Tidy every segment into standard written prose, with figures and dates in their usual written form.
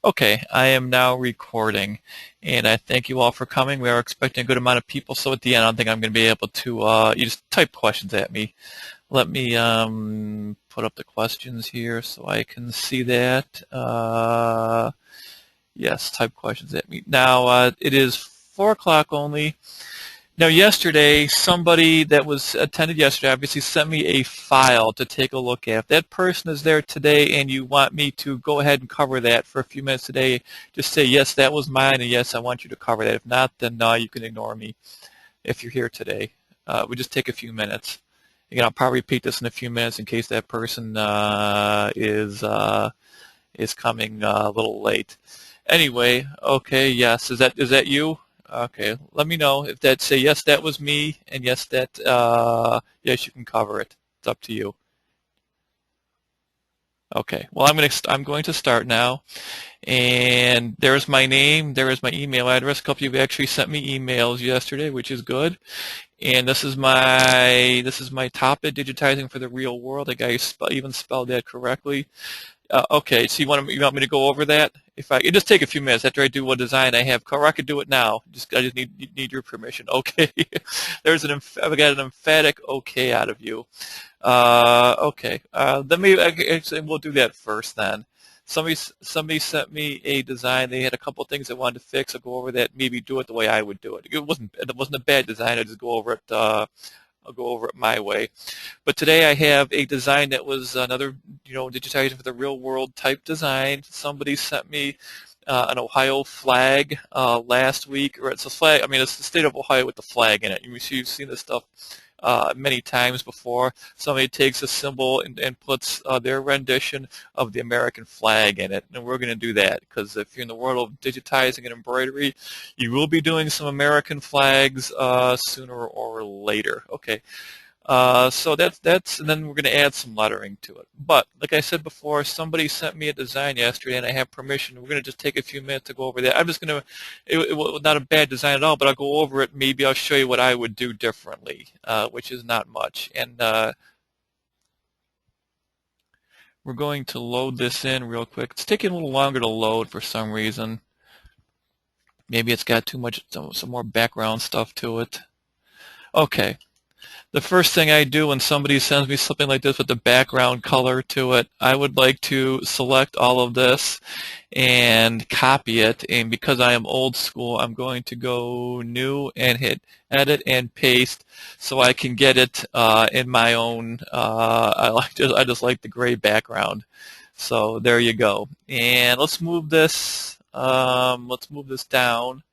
Okay, I am now recording, and I thank you all for coming. We are expecting a good amount of people, so at the end, I don't think I'm going to be able to. You just type questions at me. Let me put up the questions here so I can see that. Yes, type questions at me. Now, it is 4 o'clock only. Now, yesterday, somebody that was attended yesterday obviously sent me a file to take a look at. If that person is there today and you want me to go ahead and cover that for a few minutes today, just say, yes, that was mine, and yes, I want you to cover that. If not, then you can ignore me if you're here today. We just take a few minutes. Again, I'll probably repeat this in a few minutes in case that person is coming a little late. Anyway, okay, yes, is that you? Okay, let me know if that say yes, that was me, and yes, that yes, you can cover it. It's up to you. Okay, well, I'm going to start now, and there's my name, there is my email address. A couple of you actually sent me emails yesterday, which is good. And this is my topic, digitizing for the real world. I think I even spelled that correctly. Okay, so you want me to go over that? It just take a few minutes after I do what design I have. Or I could do it now. I just need your permission. Okay, I've got an emphatic okay out of you. Okay, actually we'll do that first then. Somebody sent me a design. They had a couple of things they wanted to fix. I'll go over that. Maybe do it the way I would do it. It wasn't a bad design. I just go over it. I'll go over it my way. But today I have a design that was another, digitizing for the real world type design. Somebody sent me an Ohio flag last week, or it's a flag. I mean, it's the state of Ohio with the flag in it. You've seen this stuff many times before. Somebody takes a symbol and puts their rendition of the American flag in it, and we're going to do that because if you're in the world of digitizing and embroidery, you will be doing some American flags sooner or later. Okay. So that's, and then we're going to add some lettering to it. But like I said before, somebody sent me a design yesterday, and I have permission. We're going to just take a few minutes to go over that. I'm just going to, it was not a bad design at all, but I'll go over it. Maybe I'll show you what I would do differently, which is not much. And we're going to load this in real quick. It's taking a little longer to load for some reason. Maybe it's got too much, some more background stuff to it. Okay. The first thing I do when somebody sends me something like this with the background color to it, I would like to select all of this and copy it. And because I am old school, I'm going to go new and hit edit and paste so I can get it in my own. I just like the gray background. So there you go. And let's move this. Let's move this down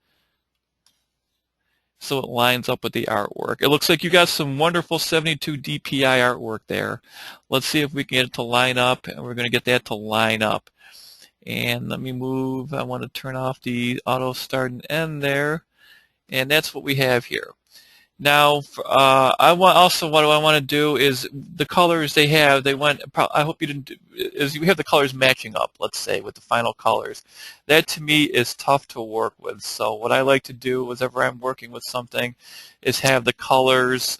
so it lines up with the artwork. It looks like you got some wonderful 72 DPI artwork there. Let's see if we can get it to line up, and we're going to get that to line up. And let me move. I want to turn off the auto start and end there, and that's what we have here. Now, what I want to do is the colors they have. I hope you didn't. Is you have the colors matching up. Let's say with the final colors. That to me is tough to work with. So what I like to do whenever I'm working with something is have the colors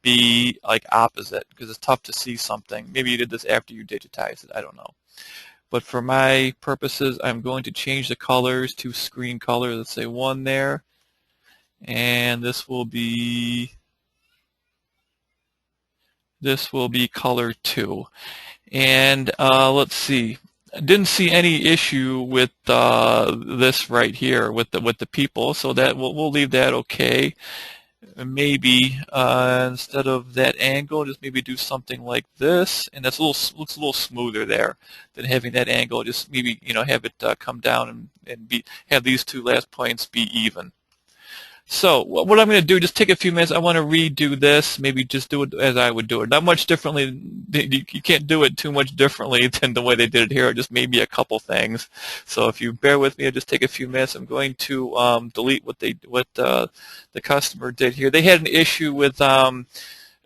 be like opposite because it's tough to see something. Maybe you did this after you digitized it. I don't know. But for my purposes, I'm going to change the colors to screen color. Let's say 1 there. And this will be color 2. And let's see. I didn't see any issue with this right here with the people, so that we'll leave that okay. Maybe instead of that angle, just maybe do something like this, and that's looks a little smoother there than having that angle. Just maybe have it come down and have these two last points be even. So what I'm going to do, just take a few minutes. I want to redo this. Maybe just do it as I would do it. Not much differently. You can't do it too much differently than the way they did it here. Just maybe a couple things. So if you bear with me, I'll just take a few minutes. I'm going to delete what the customer did here. They had an issue with the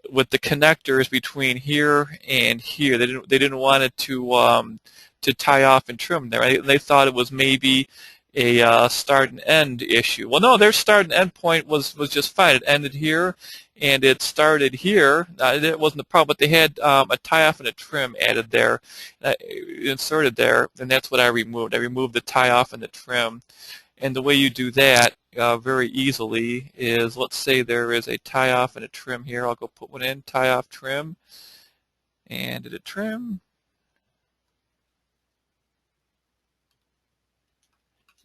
connectors between here and here. They didn't want it to tie off and trim there. They thought it was maybe a start and end issue. Well, no, their start and end point was just fine. It ended here, and it started here. It wasn't a problem, but they had a tie-off and a trim added there, inserted there, and that's what I removed. I removed the tie-off and the trim. And the way you do that very easily is, let's say there is a tie-off and a trim here. I'll go put one in, tie-off, trim, and did it trim?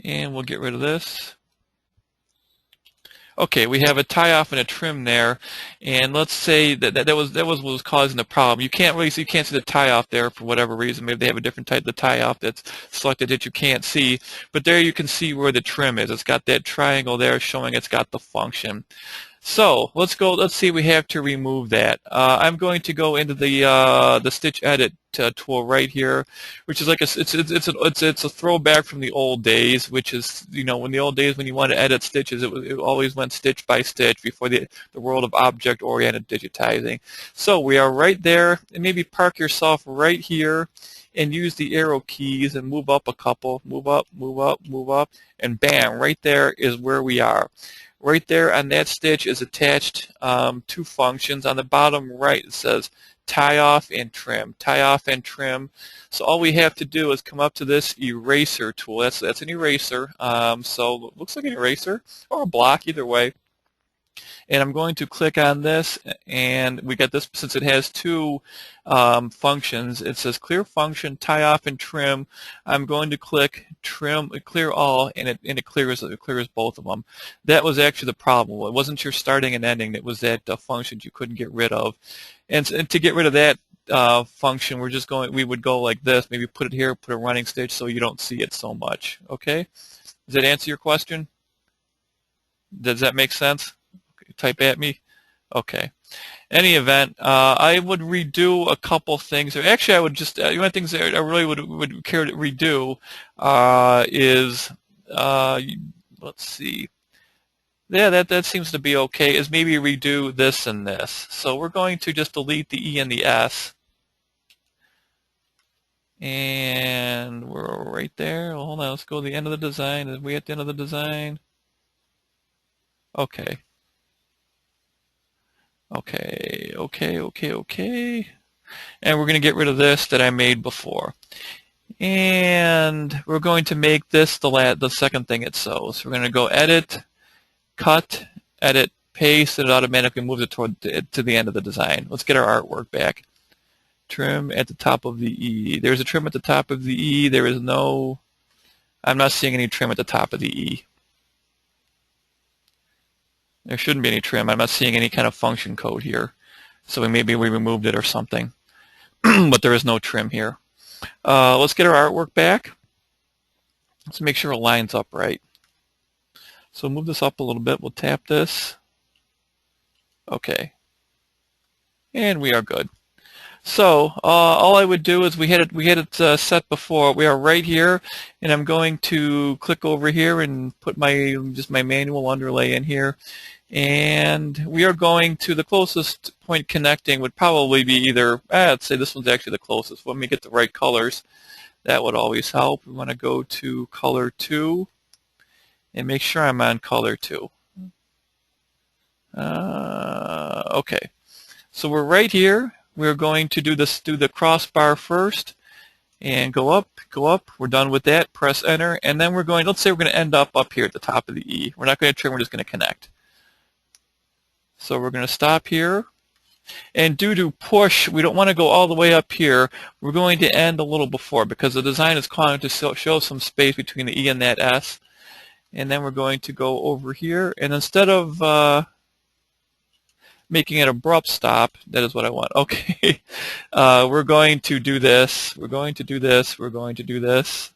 And we'll get rid of this. Okay, we have a tie-off and a trim there, and let's say that was what was causing the problem. You can't see the tie-off there for whatever reason. Maybe they have a different type of tie-off that's selected that you can't see, but there you can see where the trim is. It's got that triangle there showing it's got the function. So let's go. Let's see. We have to remove that. I'm going to go into the Stitch Edit tool right here, which is like it's a throwback from the old days, which is, you know, when the old days when you want to edit stitches, it always went stitch by stitch before the world of object-oriented digitizing. So we are right there, and maybe park yourself right here and use the arrow keys and move up a couple, move up, move up, move up, and bam, right there is where we are. Right there on that stitch is attached two functions. On the bottom right it says tie off and trim. Tie off and trim. So all we have to do is come up to this eraser tool. That's an eraser. So it looks like an eraser or a block, either way. And I'm going to click on this, and we get this, since it has two functions. It says clear function, tie off and trim. I'm going to click trim, clear all, and it clears both of them. That was actually the problem. It wasn't your starting and ending. It was that function you couldn't get rid of. And to get rid of that function, we would go like this. Maybe put it here, put a running stitch so you don't see it so much. Okay? Does that answer your question? Does that make sense? Type at me. Okay. Any event, I would redo a couple things. Actually, I would just one of the things that I really would care to redo is let's see. Yeah, that seems to be okay. Is maybe redo this and this. So we're going to just delete the E and the S, and we're right there. Well, hold on. Let's go to the end of the design. Are we at the end of the design? Okay. Okay. And we're going to get rid of this that I made before. And we're going to make this the second thing it shows. We're going to go edit, cut, edit, paste, and it automatically moves it to the end of the design. Let's get our artwork back. Trim at the top of the E. There's a trim at the top of the E. There is no, I'm not seeing any trim at the top of the E. There shouldn't be any trim. I'm not seeing any kind of function code here. So maybe we removed it or something. But there is no trim here. Let's get our artwork back. Let's make sure it lines up right. So move this up a little bit. We'll tap this. Okay. And we are good. So all I would do is we had it set before. We are right here, and I'm going to click over here and put my manual underlay in here. And we are going to, the closest point connecting would probably be either, I'd say this one's actually the closest. Let me get the right colors. That would always help. We want to go to color 2 and make sure I'm on color 2. Okay. So we're right here. We're going to do the crossbar first and go up. We're done with that. Press enter. And then let's say we're going to end up here at the top of the E. We're not going to trim, we're just going to connect. So we're going to stop here. And due to push, we don't want to go all the way up here. We're going to end a little before, because the design is calling to show some space between the E and that S. And then we're going to go over here. And instead of making it abrupt stop, that is what I want. Okay. We're going to do this. We're going to do this. We're going to do this.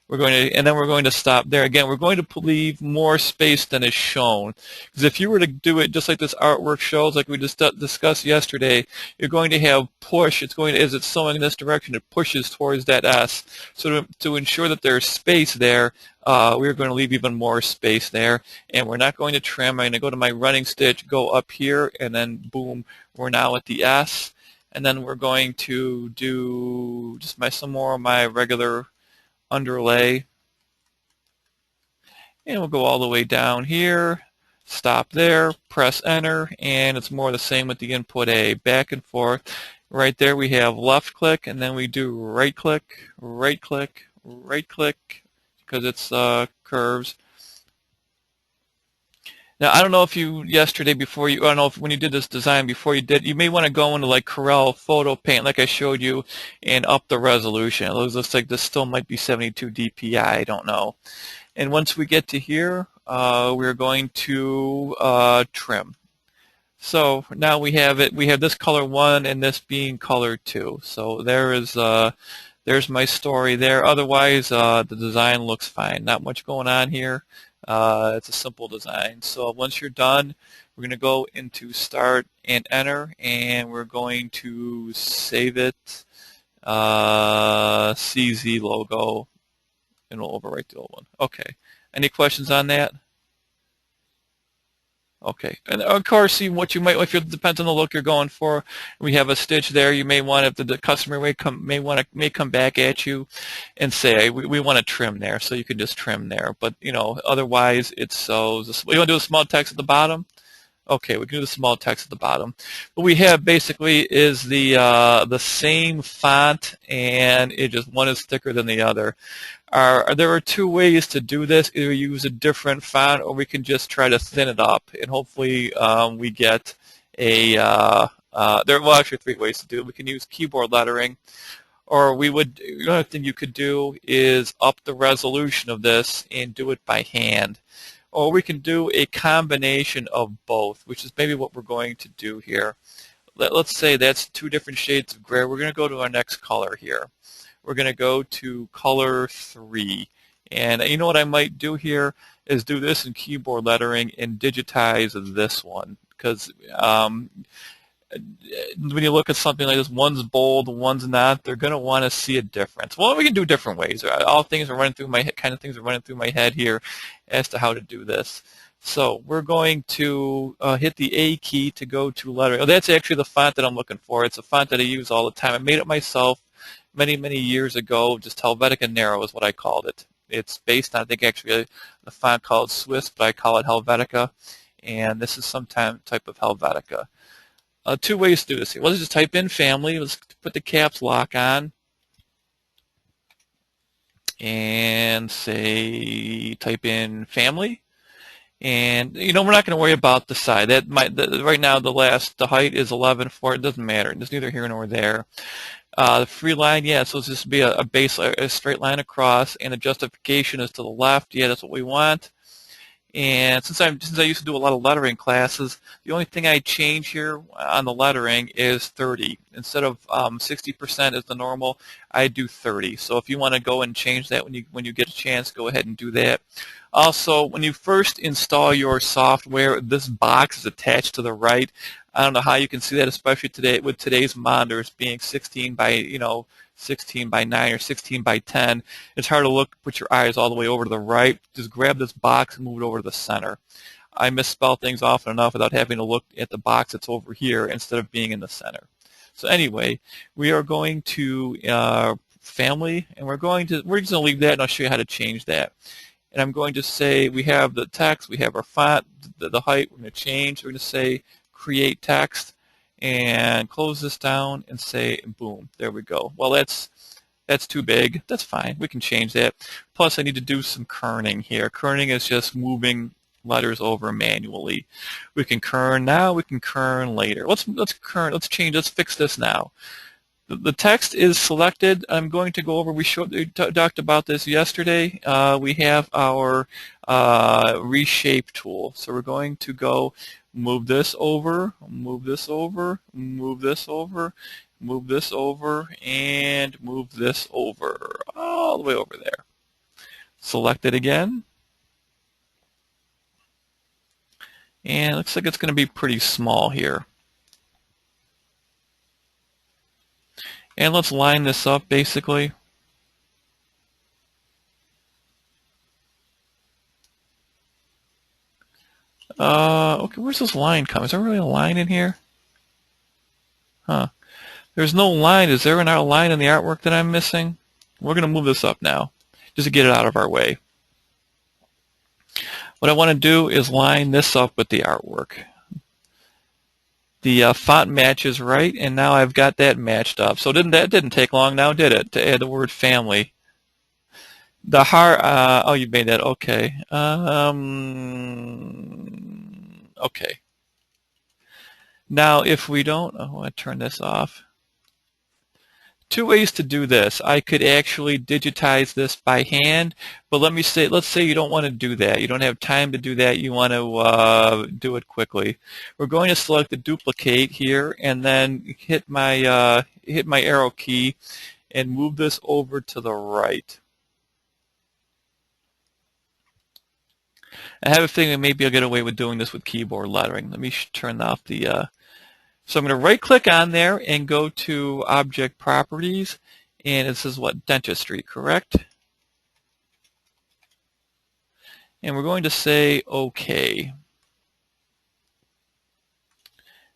And then we're going to stop there. Again, we're going to leave more space than is shown. Because if you were to do it just like this artwork shows, like we just discussed yesterday, you're going to have push. As it's sewing in this direction, it pushes towards that S. So to ensure that there's space there, we're going to leave even more space there. And we're not going to trim. I'm going to go to my running stitch, go up here, and then boom, we're now at the S. And then we're going to do just some more of my regular underlay. And we'll go all the way down here, stop there, press enter, and it's more the same with the input A, back and forth. Right there we have left click, and then we do right click, right click, right click, because it's curves. Now, I don't know if you yesterday before you, I don't know if when you did this design before you may want to go into like Corel Photo Paint like I showed you and up the resolution. It looks like this still might be 72 dpi, I don't know. And once we get to here, we're going to trim. So now we have it. We have this color 1 and this being color 2. So there's my story there. Otherwise, the design looks fine. Not much going on here. It's a simple design. So once you're done, we're going to go into Start and Enter, and we're going to save it. CZ logo, and we'll overwrite the old one. Okay. Any questions on that? Okay, and of course, see what you might, if it depends on the look you're going for. We have a stitch there. You may want, if the customer may come back at you and say we want to trim there, so you can just trim there. But otherwise, it's so. You want to do a small text at the bottom? Okay, we can do the small text at the bottom. What we have basically is the same font, and it just one is thicker than the other. There are two ways to do this. Either use a different font, or we can just try to thin it up, and hopefully we get a. Well, actually, three ways to do it. We can use keyboard lettering, or the other thing you could do is up the resolution of this and do it by hand. Or we can do a combination of both, which is maybe what we're going to do here. Let's say that's two different shades of gray. We're going to go to our next color here. We're going to go to color 3. And you know what I might do here is do this in keyboard lettering and digitize this one. Because when you look at something like this, one's bold, one's not, they're going to want to see a difference. Well, we can do different ways. All things are running through my head, things are running through my head here as to how to do this. So we're going to hit the A key to go to lettering. Oh, that's actually the font that I'm looking for. It's a font that I use all the time. I made it myself many, many years ago. Just Helvetica Narrow is what I called it. It's based on, I think, actually a font called Swiss, but I call it Helvetica. And this is some type of Helvetica. Two ways to do this here. Let's just type in family. Let's put the caps lock on. And say, type in family. And, we're not going to worry about the side. Right now, the height is 11.4. It doesn't matter. It's neither here nor there. The free line, yeah, so this would be a base, a straight line across, and the justification is to the left. Yeah, that's what we want. And since I used to do a lot of lettering classes, the only thing I change here on the lettering is 30. Instead of 60% is the normal, I do 30. So if you want to go and change that when you get a chance, go ahead and do that. Also, when you first install your software, this box is attached to the right. I don't know how you can see that, especially today with today's monitors being 16 by 16 by 9 or 16 by 10. It's hard to put your eyes all the way over to the right. Just grab this box and move it over to the center. I misspell things often enough without having to look at the box that's over here instead of being in the center. So anyway, we are going to family, and we're just going to leave that, and I'll show you how to change that. And I'm going to say we have the text, we have our font, the height. We're going to change. We're going to say create text. And close this down and say boom. There we go. Well, that's too big. That's fine. We can change that. Plus, I need to do some kerning here. Kerning is just moving letters over manually. We can kern now. We can kern later. Let's kern. Let's change. Let's fix this now. The text is selected. I'm going to go over. We talked about this yesterday. We have our reshape tool. So we're going to go. Move this over, move this over, move this over, move this over, and move this over, all the way over there. Select it again. And it looks like it's going to be pretty small here. And let's line this up basically. Okay, where's this line come? Is there really a line in here? Huh. There's no line. Is there a line in the artwork that I'm missing? We're going to move this up now, just to get it out of our way. What I want to do is line this up with the artwork. The font matches right, and now I've got that matched up. So that didn't take long now, did it, to add the word family? The heart, oh, you made that, okay. Okay. Now, if we don't, I want to turn this off. Two ways to do this. I could actually digitize this by hand, but let's say you don't want to do that. You don't have time to do that. You want to do it quickly. We're going to select the duplicate here, and then hit my arrow key and move this over to the right. I have a feeling that maybe I'll get away with doing this with keyboard lettering. Let me turn off the so I'm going to right click on there and go to Object Properties, and it says what, Dentistry, correct? And we're going to say OK.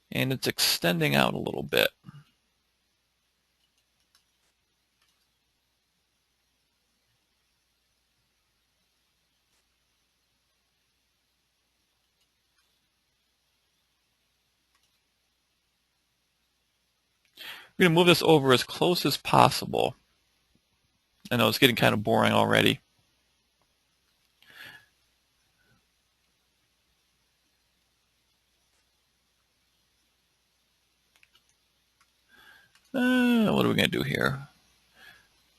And it's extending out a little bit. We're going to move this over as close as possible. I know it's getting kind of boring already. What are we going to do here?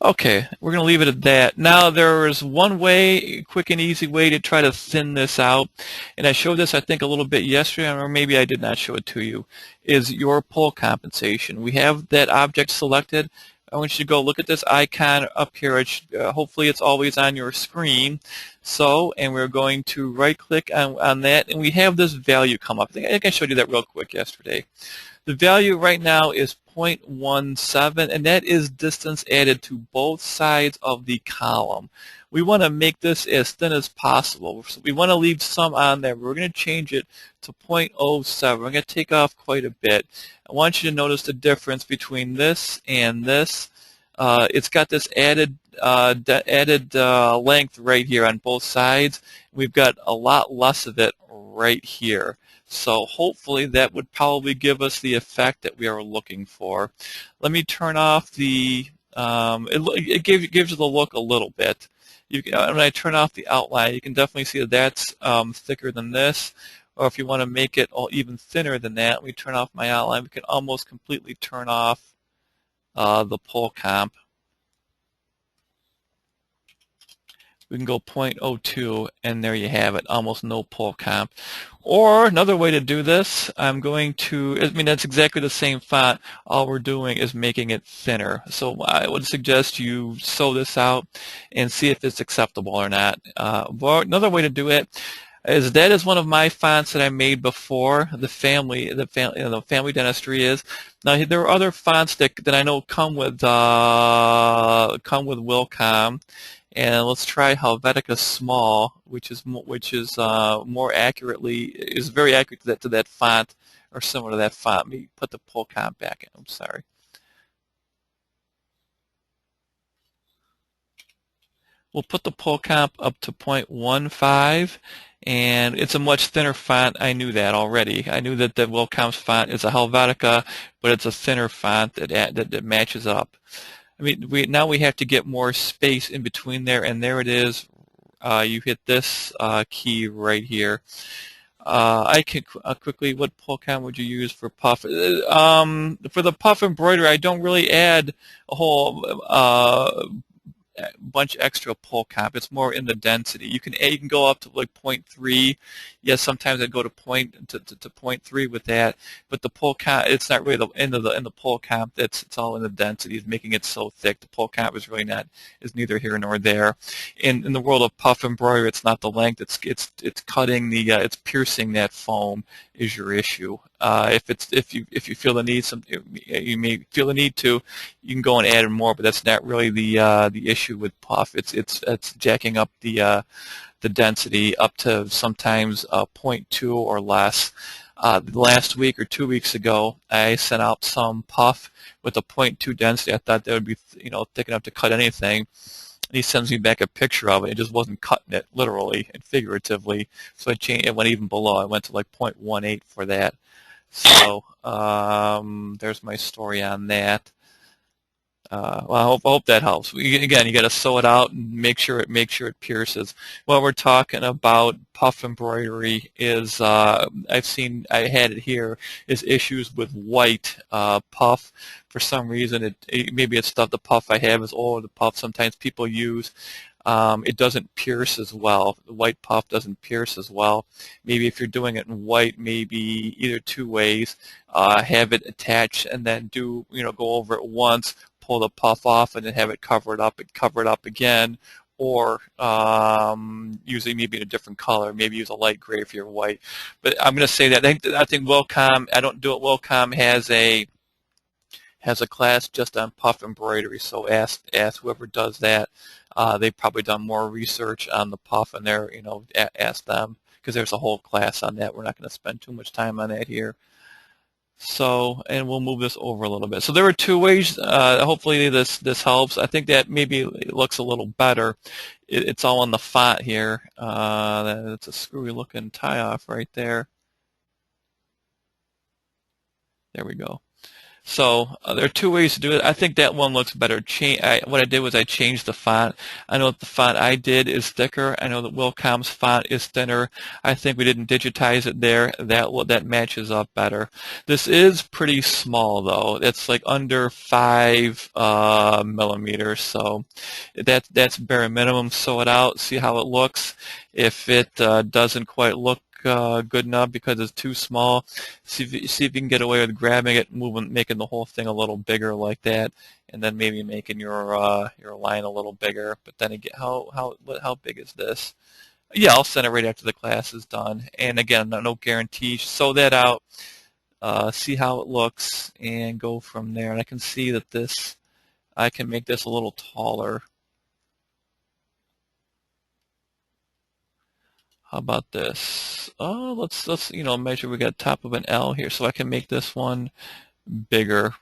Okay, we're going to leave it at that. Now there is one way, quick and easy way to try to thin this out, and I showed this I think a little bit yesterday, or maybe I did not show it to you, is your pull compensation. We have that object selected. I want you to go look at this icon up here. Hopefully it's always on your screen. So, and we're going to right click on that, and we have this value come up. I think I showed you that real quick yesterday. The value right now is 0.17, and that is distance added to both sides of the column. We want to make this as thin as possible. So we want to leave some on there. We're going to change it to 0.07. We're going to take off quite a bit. I want you to notice the difference between this and this. It's got this added length right here on both sides. We've got a lot less of it right here. So hopefully that would probably give us the effect that we are looking for. Let me turn off the, it gives you the look a little bit. When I turn off the outline, you can definitely see that that's thicker than this. Or if you want to make it all even thinner than that, we turn off my outline. We can almost completely turn off the pull comp. We can go 0.02, and there you have it, almost no pull comp. Or another way to do this, I'm going to, I mean, that's exactly the same font. All we're doing is making it thinner. So I would suggest you sew this out and see if it's acceptable or not. Another way to do it is that is one of my fonts that I made before the family dentistry is. Now there are other fonts that I know come with Wilcom. And let's try Helvetica Small, which is more accurately is very accurate to that font or similar to that font. Let me put the pull comp back in. I'm sorry. We'll put the pull comp up to 0.15, and it's a much thinner font. I knew that already. I knew that the Wilcom's font is a Helvetica, but it's a thinner font that matches up. I mean, now we have to get more space in between there, and there it is. You hit this key right here. I can quickly, what pull count would you use for puff? For the puff embroidery, I don't really add a whole bunch extra pull comp. It's more in the density. You can go up to like 0.3. Yes, sometimes I'd go to 0.3 with that. But the pull comp, it's not really in the pull comp. It's all in the density. It's making it so thick. The pull comp is really is neither here nor there. In the world of puff embroidery, it's not the length. It's cutting it's piercing that foam is your issue. If you feel the need, you may feel the need to, you can go and add more, but that's not really the issue with puff. It's jacking up the density up to sometimes 0.2 or less. Last week or 2 weeks ago, I sent out some puff with a 0.2 density. I thought that would be thick enough to cut anything. And he sends me back a picture of it. It just wasn't cutting it literally and figuratively. So I changed. It went even below. I went to like 0.18 for that. So there's my story on that. Well, I hope that helps. Again, you got to sew it out and make sure it pierces. What we're talking about puff embroidery is I had it here is issues with white puff. For some reason, maybe it's stuff the puff I have is old. The puff sometimes people use. It doesn't pierce as well. The white puff doesn't pierce as well. Maybe if you're doing it in white, maybe either two ways. Have it attached and then go over it once, pull the puff off, and then have it cover it up and cover it up again. Or using maybe in a different color, maybe use a light gray if you're white. But I'm going to say that I think Wilcom. I don't do it. Wilcom has a class just on puff embroidery, so ask whoever does that. They've probably done more research on the puff, and ask them, because there's a whole class on that. We're not going to spend too much time on that here. So, and we'll move this over a little bit. So there are two ways. Hopefully this helps. I think that maybe it looks a little better. It's all in the font here. It's a screwy looking tie off right there. There we go. So there are two ways to do it. I think that one looks better. What I did was I changed the font. I know that the font I did is thicker. I know that Wilcom's font is thinner. I think we didn't digitize it there. That matches up better. This is pretty small though. It's like under 5 millimeters. So that's bare minimum. Sew it out. See how it looks. If it doesn't quite look good enough because it's too small, see if you can get away with grabbing it, making the whole thing a little bigger like that, and then maybe making your line a little bigger. But then again, how big is this? Yeah, I'll send it right after the class is done. And again, no guarantee. Sew that out, see how it looks, and go from there. And I can see that I can make this a little taller. How about this? Oh, let's measure. We got top of an L here, so I can make this one bigger.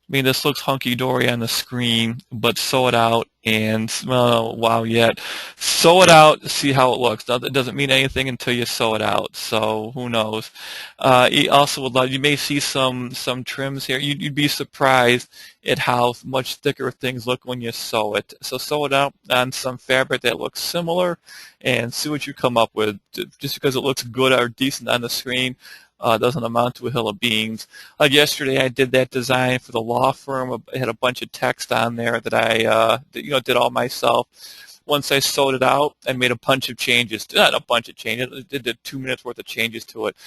I mean, this looks hunky-dory on the screen, but sew it out and, well, wow, yet. Sew it out, see how it looks. It doesn't mean anything until you sew it out, so who knows. You may see some trims here. You'd be surprised at how much thicker things look when you sew it. So sew it out on some fabric that looks similar and see what you come up with. Just because it looks good or decent on the screen, doesn't amount to a hill of beans. Like yesterday, I did that design for the law firm. I had a bunch of text on there that I did all myself. Once I sewed it out, I made a bunch of changes. Not a bunch of changes. I did 2 minutes worth of changes to it.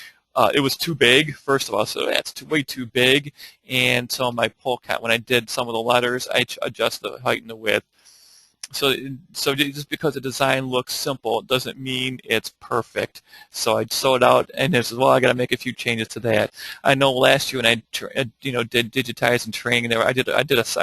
It was too big, first of all, so that's way too big. And so my pull count, when I did some of the letters, I adjusted the height and the width. So just because the design looks simple doesn't mean it's perfect. So I sewed out, and I said, well, I got to make a few changes to that. I know last year when I did Digitize and training there, I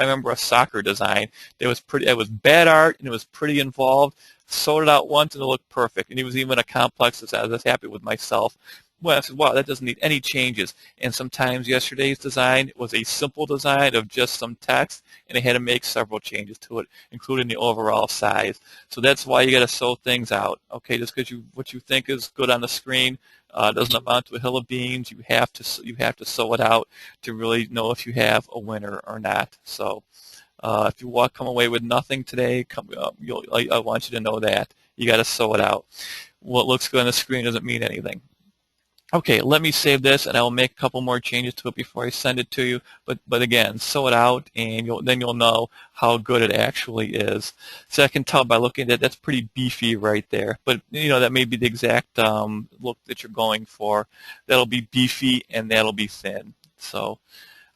remember a soccer design. It was bad art and it was pretty involved. Sewed it out once and it looked perfect. And it was even a complex that I was happy with myself. Well, I said, wow, that doesn't need any changes. And sometimes yesterday's design was a simple design of just some text, and I had to make several changes to it, including the overall size. So that's why you got to sew things out. Okay, just because what you think is good on the screen doesn't amount to a hill of beans. You have to sew it out to really know if you have a winner or not. So if you come away with nothing today, I want you to know that you got to sew it out. What looks good on the screen doesn't mean anything. Okay, let me save this, and I will make a couple more changes to it before I send it to you. But again, sew it out, and then you'll know how good it actually is. So I can tell by looking at it, that's pretty beefy right there. But that may be the exact look that you're going for. That'll be beefy, and that'll be thin. So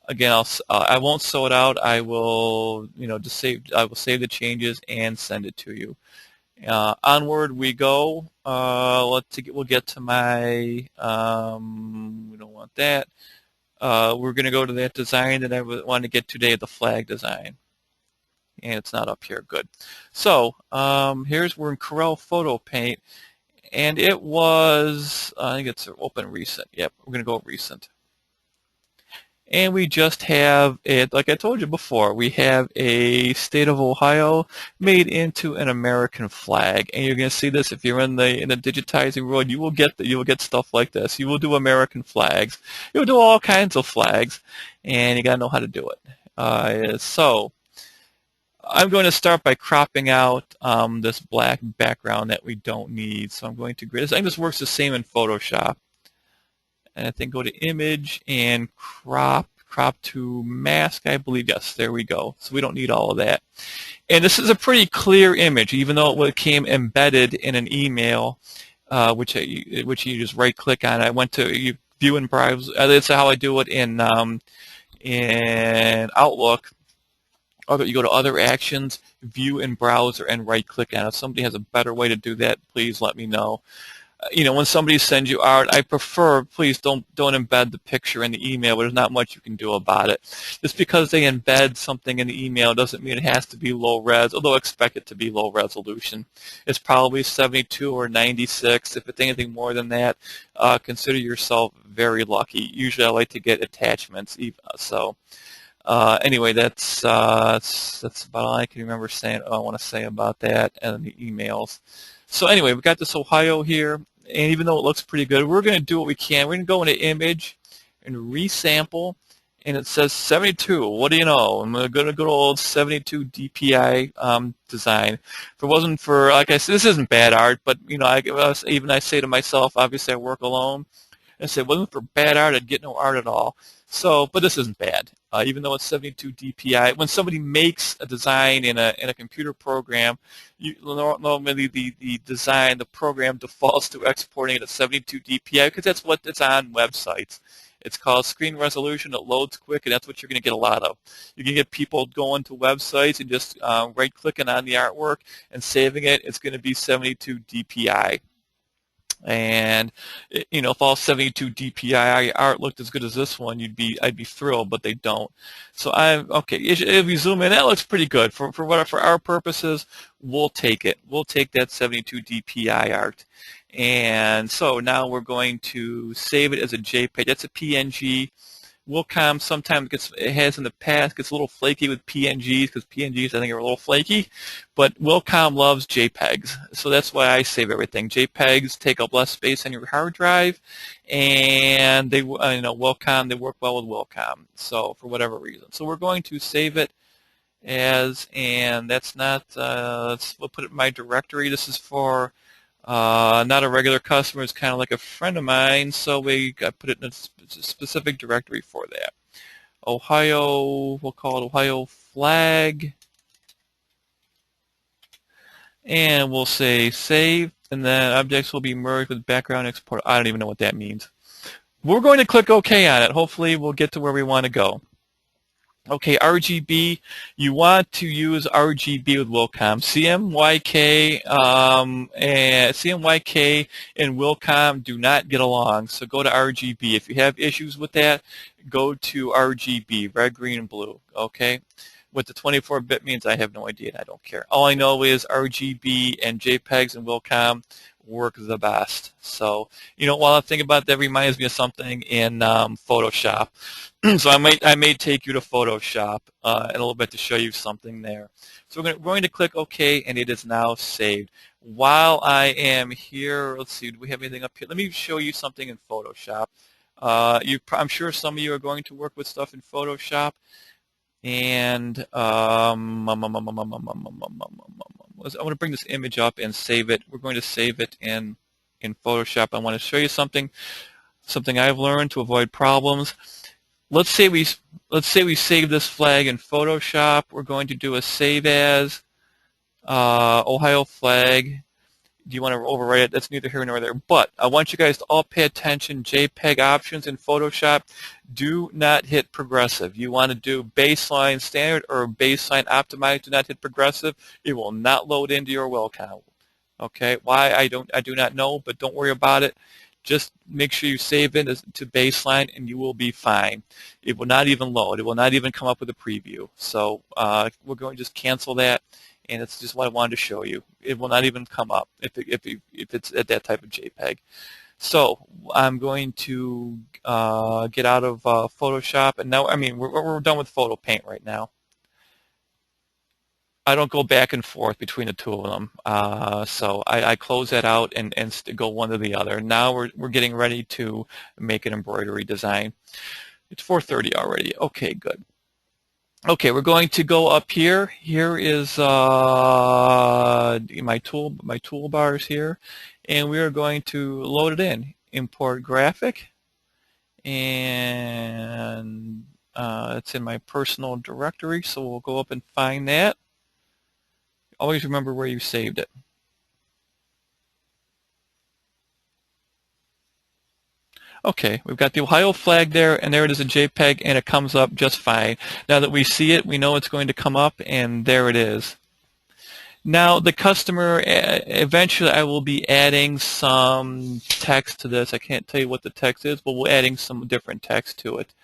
again, I won't sew it out. I will I will save the changes and send it to you. Onward we go. We'll get to my, we don't want that. We're going to go to that design that I wanted to get today, the flag design. And it's not up here. Good. So we're in Corel Photo Paint, and it was, I think it's open recent. Yep, we're going to go recent. And we just have it, like I told you before, we have a state of Ohio made into an American flag. And you're going to see this if you're in the digitizing world. You will get stuff like this. You will do American flags. You'll do all kinds of flags, and you got to know how to do it. So I'm going to start by cropping out this black background that we don't need. So I'm going to grid this. I think this works the same in Photoshop. And I think go to image and crop to mask, I believe. Yes, there we go. So we don't need all of that. And this is a pretty clear image, even though it came embedded in an email, which you just right click on. I went to view and browse. That's how I do it in Outlook. You go to other actions, view and browser, and right click on it. If somebody has a better way to do that, please let me know. When somebody sends you art, I prefer, please don't embed the picture in the email, but there's not much you can do about it. Just because they embed something in the email doesn't mean it has to be low res, although expect it to be low resolution. It's probably 72 or 96. If it's anything more than that, consider yourself very lucky. Usually I like to get attachments. Anyway, that's about all I can remember saying. I want to say about that and the emails. So anyway, we've got this Ohio here, and even though it looks pretty good, we're going to do what we can. We're going to go into image and resample, and it says 72. What do you know? I'm going to go to good old 72 DPI design. If it wasn't for, like I said, this isn't bad art, but I say to myself, obviously I work alone. And say, wasn't for bad art, I'd get no art at all. So, but this isn't bad. Even though it's 72 DPI, when somebody makes a design in a computer program, normally the program defaults to exporting it at 72 DPI because that's what it's on websites. It's called screen resolution. It loads quick, and that's what you're going to get a lot of. You can get people going to websites and just right-clicking on the artwork and saving it. It's going to be 72 DPI. And if all 72 DPI art looked as good as this one, I'd be thrilled, but they don't. So okay. If you zoom in, that looks pretty good for our purposes. We'll take it. We'll take that 72 DPI art. And so now we're going to save it as a JPEG. That's a PNG. Wilcom sometimes gets a little flaky with PNGs because PNGs I think are a little flaky, but Wilcom loves JPEGs, so that's why I save everything. JPEGs take up less space on your hard drive, and they Wilcom, they work well with Wilcom. So for whatever reason, so we're going to save it as, and that's not. We'll put it in my directory. This is for. Not a regular customer, it's kind of like a friend of mine, so I put it in a specific directory for that. Ohio, we'll call it Ohio flag, and we'll say save, and then objects will be merged with background export. I don't even know what that means. We're going to click OK on it. Hopefully we'll get to where we want to go. Okay, RGB, you want to use RGB with Wilcom. CMYK and Wilcom do not get along, so go to RGB. If you have issues with that, go to RGB, red, green, and blue, okay? What the 24-bit means, I have no idea, and I don't care. All I know is RGB and JPEGs and Wilcom work the best. So, while I think about that, reminds me of something in Photoshop. So I may take you to Photoshop in a little bit to show you something there. So we're going to click OK, and it is now saved. While I am here, let's see, do we have anything up here? Let me show you something in Photoshop. I'm sure some of you are going to work with stuff in Photoshop. And I want to bring this image up and save it. We're going to save it in Photoshop. I want to show you something I've learned to avoid problems. Let's say we save this flag in Photoshop. We're going to do a save as Ohio flag. Do you want to overwrite it? That's neither here nor there. But I want you guys to all pay attention. JPEG options in Photoshop, do not hit progressive. You want to do baseline standard or baseline optimized. Do not hit progressive. It will not load into your Wilcom. Okay? Why? I do not know, but don't worry about it. Just make sure you save it to baseline, and you will be fine. It will not even load. It will not even come up with a preview. So we're going to just cancel that, and it's just what I wanted to show you. It will not even come up if it's at that type of JPEG. So I'm going to get out of Photoshop, and now, I mean, we're done with Photo Paint right now. I don't go back and forth between the two of them. So I close that out and go one to the other. Now we're getting ready to make an embroidery design. It's 4:30 already. Okay, good. Okay, we're going to go up here. Here is my toolbars here, and we are going to load it in. Import graphic, and it's in my personal directory, so we'll go up and find that. Always remember where you saved it. Okay, we've got the Ohio flag there, and there it is in JPEG, and it comes up just fine. Now that we see it, we know it's going to come up, and there it is. Now, the customer, eventually I will be adding some text to this. I can't tell you what the text is, but we're adding some different text to it.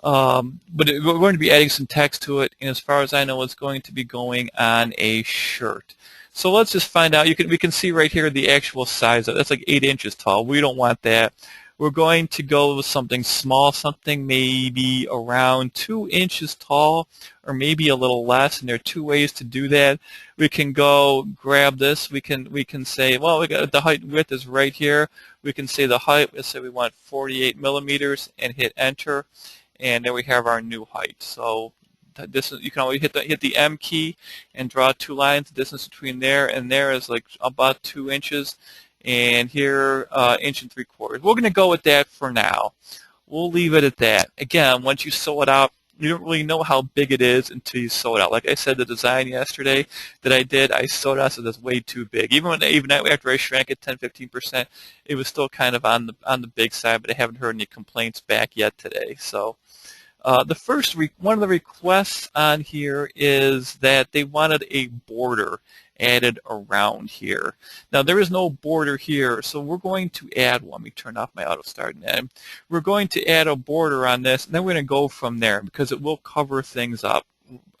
We're going to be adding some text to it, and as far as I know, it's going to be going on a shirt. So let's just find out. We can see right here the actual size of it. That's like 8 inches tall. We don't want that. We're going to go with something small, something maybe around 2 inches tall, or maybe a little less. And there are two ways to do that. We can go grab this. We can say, well, we got the height and width is right here. We can say the height. Let's say we want 48 millimeters, and hit enter. And there we have our new height. So this is, you can always hit the M key and draw two lines. The distance between there and there is like about 2 inches, and here 1.75 inches. We're going to go with that for now. We'll leave it at that. Again, once you sew it out, you don't really know how big it is until you sew it out. Like I said, the design yesterday that I did, I sewed out so that's way too big. Even after I shrank it 10-15%, it was still kind of on the big side. But I haven't heard any complaints back yet today. So. One of the requests on here is that they wanted a border added around here. Now there is no border here, so we're going to add one. Let me turn off my auto start now. We're going to add a border on this, and then we're going to go from there because it will cover things up.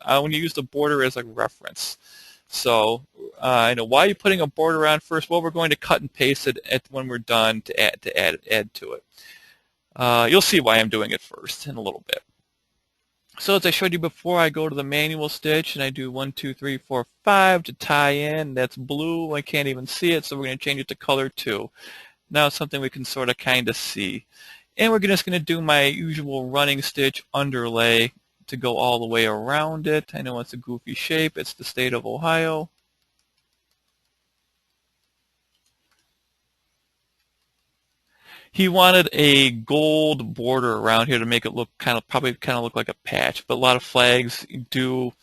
When you use the border as a reference. So I know why are you putting a border on first? Well, we're going to cut and paste it when we're done to add to it. You'll see why I'm doing it first in a little bit. So as I showed you before, I go to the manual stitch and I do 1, 2, 3, 4, 5 to tie in. That's blue. I can't even see it, so we're going to change it to color 2. Now it's something we can sort of kind of see. And we're just going to do my usual running stitch underlay to go all the way around it. I know it's a goofy shape. It's the state of Ohio. He wanted a gold border around here to make it look probably look like a patch, but a lot of flags do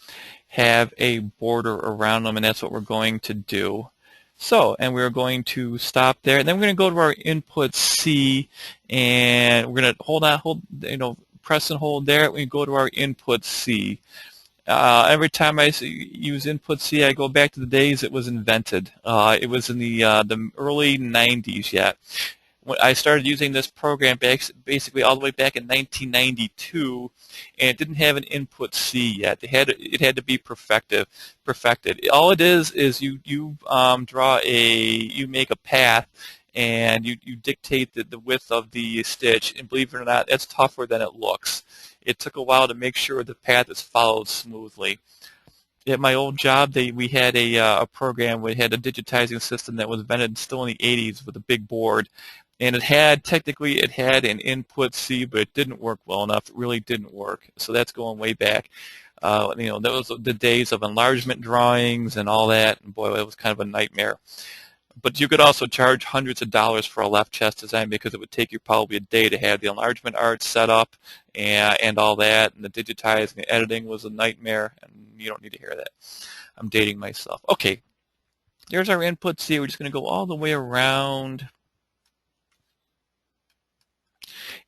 have a border around them, and that's what we're going to do. So, and we're going to stop there, and then we're going to go to our input C, and we're going to press and hold there. We go to our input C. Every time I use input C, I go back to the days it was invented. It was in the early 90s yet. When I started using this program basically all the way back in 1992, and it didn't have an input C yet. It had to be perfected. All it is you make a path, and you dictate the width of the stitch. And believe it or not, that's tougher than it looks. It took a while to make sure the path is followed smoothly. At my old job, we had a program. We had a digitizing system that was invented still in the 80s with a big board. And technically it had an input C, but it didn't work well enough. It really didn't work. So that's going way back. Those were the days of enlargement drawings and all that. And boy, it was kind of a nightmare. But you could also charge hundreds of dollars for a left chest design because it would take you probably a day to have the enlargement art set up and all that. And the digitizing and editing was a nightmare. And you don't need to hear that. I'm dating myself. Okay, there's our input C. We're just going to go all the way around.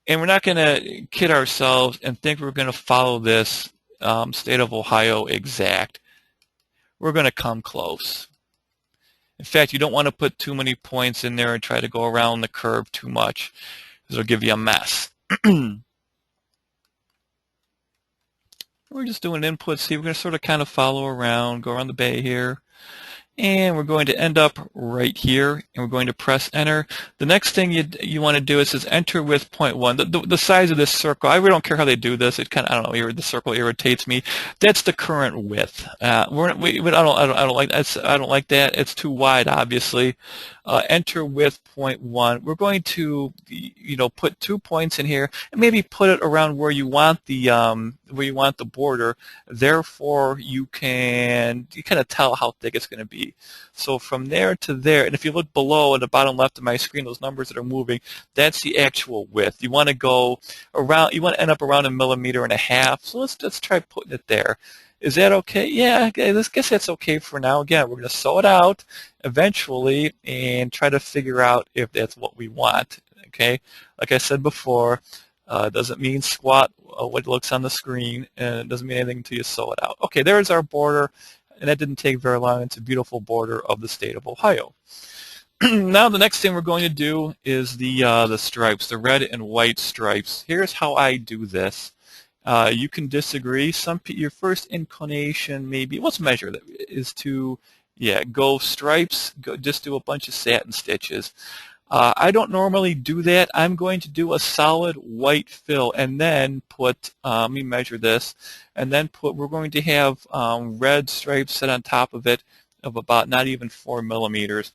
And we're not going to kid ourselves and think we're going to follow this state of Ohio exact. We're going to come close. In fact, you don't want to put too many points in there and try to go around the curve too much, because it'll give you a mess. We're just doing input C. We're going to sort of kind of follow around, go around the bay here. and we're going to end up right here, and we're going to press enter. The next thing you want to do is enter with 0.1. The size of this circle, I really don't care how they do this. It kind of, I don't know, the circle irritates me. That's the current width. I don't like that. I don't like that. It's too wide, obviously. Enter with 0.1. We're going to, put 2 points in here, and maybe put it around where you want the border. Therefore, you kind of tell how thick it's going to be. So from there to there, and if you look below at the bottom left of my screen, those numbers that are moving, that's the actual width. You want to go around. You want to end up around 1.5 millimeters. So let's try putting it there. Is that okay? Yeah, okay, let's guess that's okay for now. Again, we're going to sew it out eventually and try to figure out if that's what we want. Okay, like I said before, it doesn't mean squat what looks on the screen, and it doesn't mean anything until you sew it out. Okay, there's our border, and that didn't take very long. It's a beautiful border of the state of Ohio. Now the next thing we're going to do is the stripes, the red and white stripes. Here's how I do this. You can disagree. Your first inclination maybe, let's measure that, is to, go stripes, just do a bunch of satin stitches. I don't normally do that. I'm going to do a solid white fill and then put, let me measure this, and then we're going to have red stripes set on top of it of about not even 4 millimeters.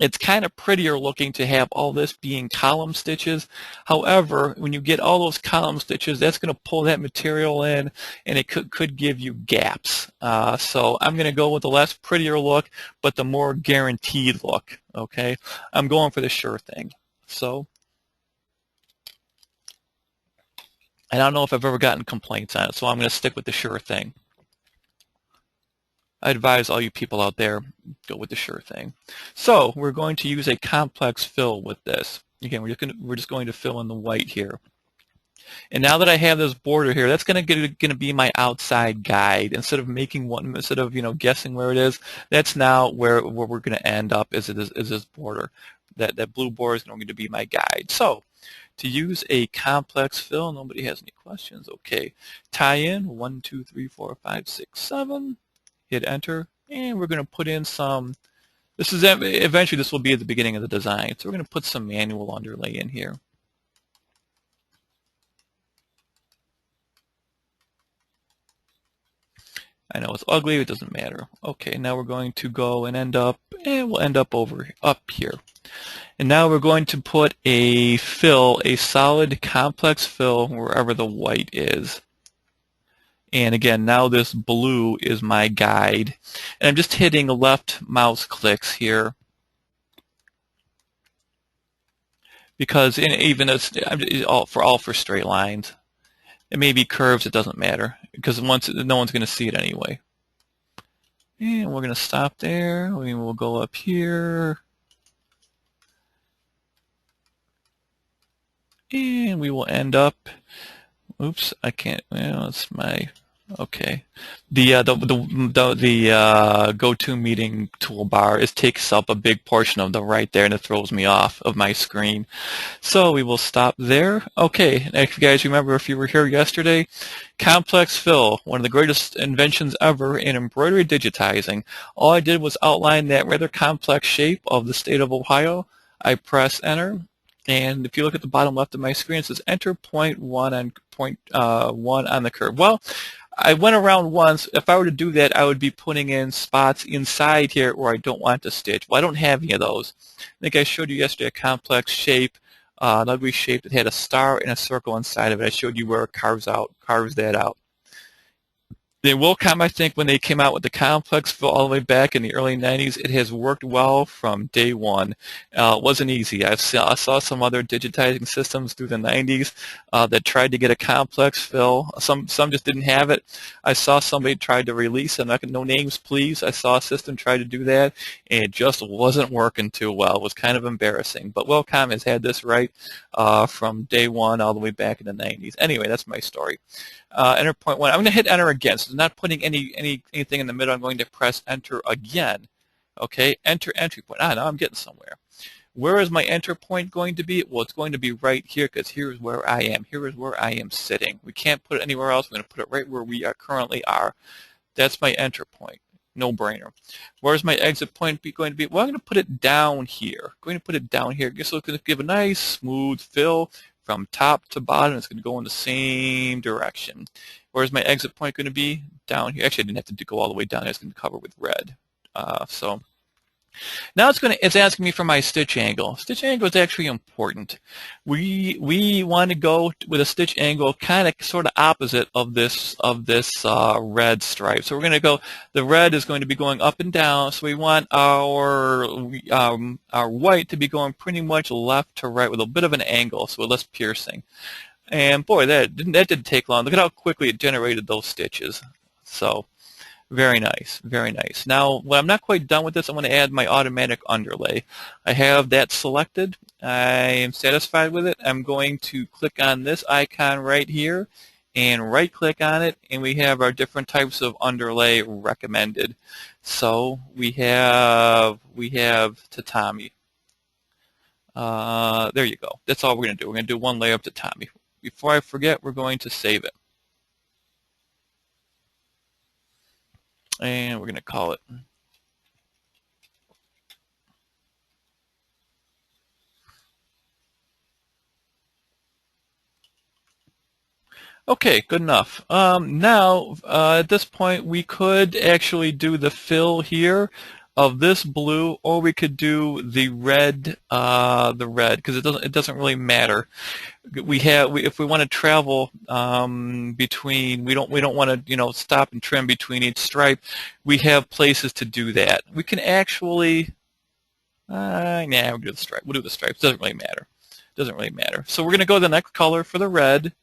It's kind of prettier looking to have all this being column stitches. However, when you get all those column stitches, that's going to pull that material in, and it could give you gaps. So I'm going to go with the less prettier look, but the more guaranteed look. Okay, I'm going for the sure thing. So I don't know if I've ever gotten complaints on it, so I'm going to stick with the sure thing. I advise all you people out there, go with the sure thing. So we're going to use a complex fill with this. Again, we're just going to fill in the white here. And now that I have this border here, that's going to be my outside guide. Instead of guessing where it is, that's now where we're going to end up is this border. That blue border is going to be my guide. So to use a complex fill, nobody has any questions. Okay, tie in 1, 2, 3, 4, 5, 6, 7. Hit enter, and we're going to put in some, eventually this will be at the beginning of the design, so we're going to put some manual underlay in here. I know it's ugly, it doesn't matter. Okay, now we're going to go and we'll end up up here. And now we're going to put a solid complex fill wherever the white is. And again, now this blue is my guide. And I'm just hitting left mouse clicks here. Because even for straight lines. It may be curves, it doesn't matter. Because no one's going to see it anyway. And we're going to stop there. We'll go up here. And we will end up, oops, I can't, well, it's my, okay. The GoToMeeting toolbar takes up a big portion of the right there, and it throws me off of my screen. So we will stop there. Okay, if you guys remember, if you were here yesterday, complex fill, one of the greatest inventions ever in embroidery digitizing. All I did was outline that rather complex shape of the state of Ohio. I press enter. And if you look at the bottom left of my screen, it says enter point 1 and point 1 on the curve. Well, I went around once. If I were to do that, I would be putting in spots inside here where I don't want to stitch. Well, I don't have any of those. I think I showed you yesterday a complex shape, an ugly shape that had a star and a circle inside of it. I showed you where it carves that out. The Wilcom, I think, when they came out with the complex fill all the way back in the early 90s, it has worked well from day one. It wasn't easy. I saw some other digitizing systems through the 90s that tried to get a complex fill. Some just didn't have it. I saw somebody tried to release it. No names, please. I saw a system try to do that, and it just wasn't working too well. It was kind of embarrassing. But Wilcom has had this right from day one all the way back in the 90s. Anyway, that's my story. Enter point 1. I'm going to hit enter again. So I'm not putting anything in the middle. I'm going to press enter again. Okay, enter entry point. Now I'm getting somewhere. Where is my enter point going to be? Well, it's going to be right here because here is where I am. Here is where I am sitting. We can't put it anywhere else. We're going to put it right where we currently are. That's my enter point. No-brainer. Where's my exit point going to be? Well, I'm going to put it down here. I'm going to put it down here. So it's going to give a nice smooth fill from top to bottom. It's going to go in the same direction. Where's my exit point going to be? Down here. Actually, I didn't have to go all the way down. It's going to cover with red. So now it's asking me for my stitch angle. Stitch angle is actually important. We want to go with a stitch angle kind of sort of opposite of this red stripe. So we're going to go. The red is going to be going up and down. So we want our white to be going pretty much left to right with a bit of an angle, so less piercing. And boy, that didn't take long. Look at how quickly it generated those stitches. So very nice, very nice. Now, when I'm not quite done with this, I'm going to add my automatic underlay. I have that selected. I am satisfied with it. I'm going to click on this icon right here and right-click on it, and we have our different types of underlay recommended. So we have tatami. There you go. That's all we're going to do. We're going to do one layer of tatami. Before I forget, we're going to save it. And we're going to call it. Okay, good enough. Now, at this point, we could actually do the fill here of this blue, or we could do the red, because it doesn't really matter. If we want to travel between, we don't want to stop and trim between each stripe. We have places to do that. We can actually, we'll do the stripe. We'll do the stripes. Doesn't really matter. Doesn't really matter. So we're going to go to the next color for the red,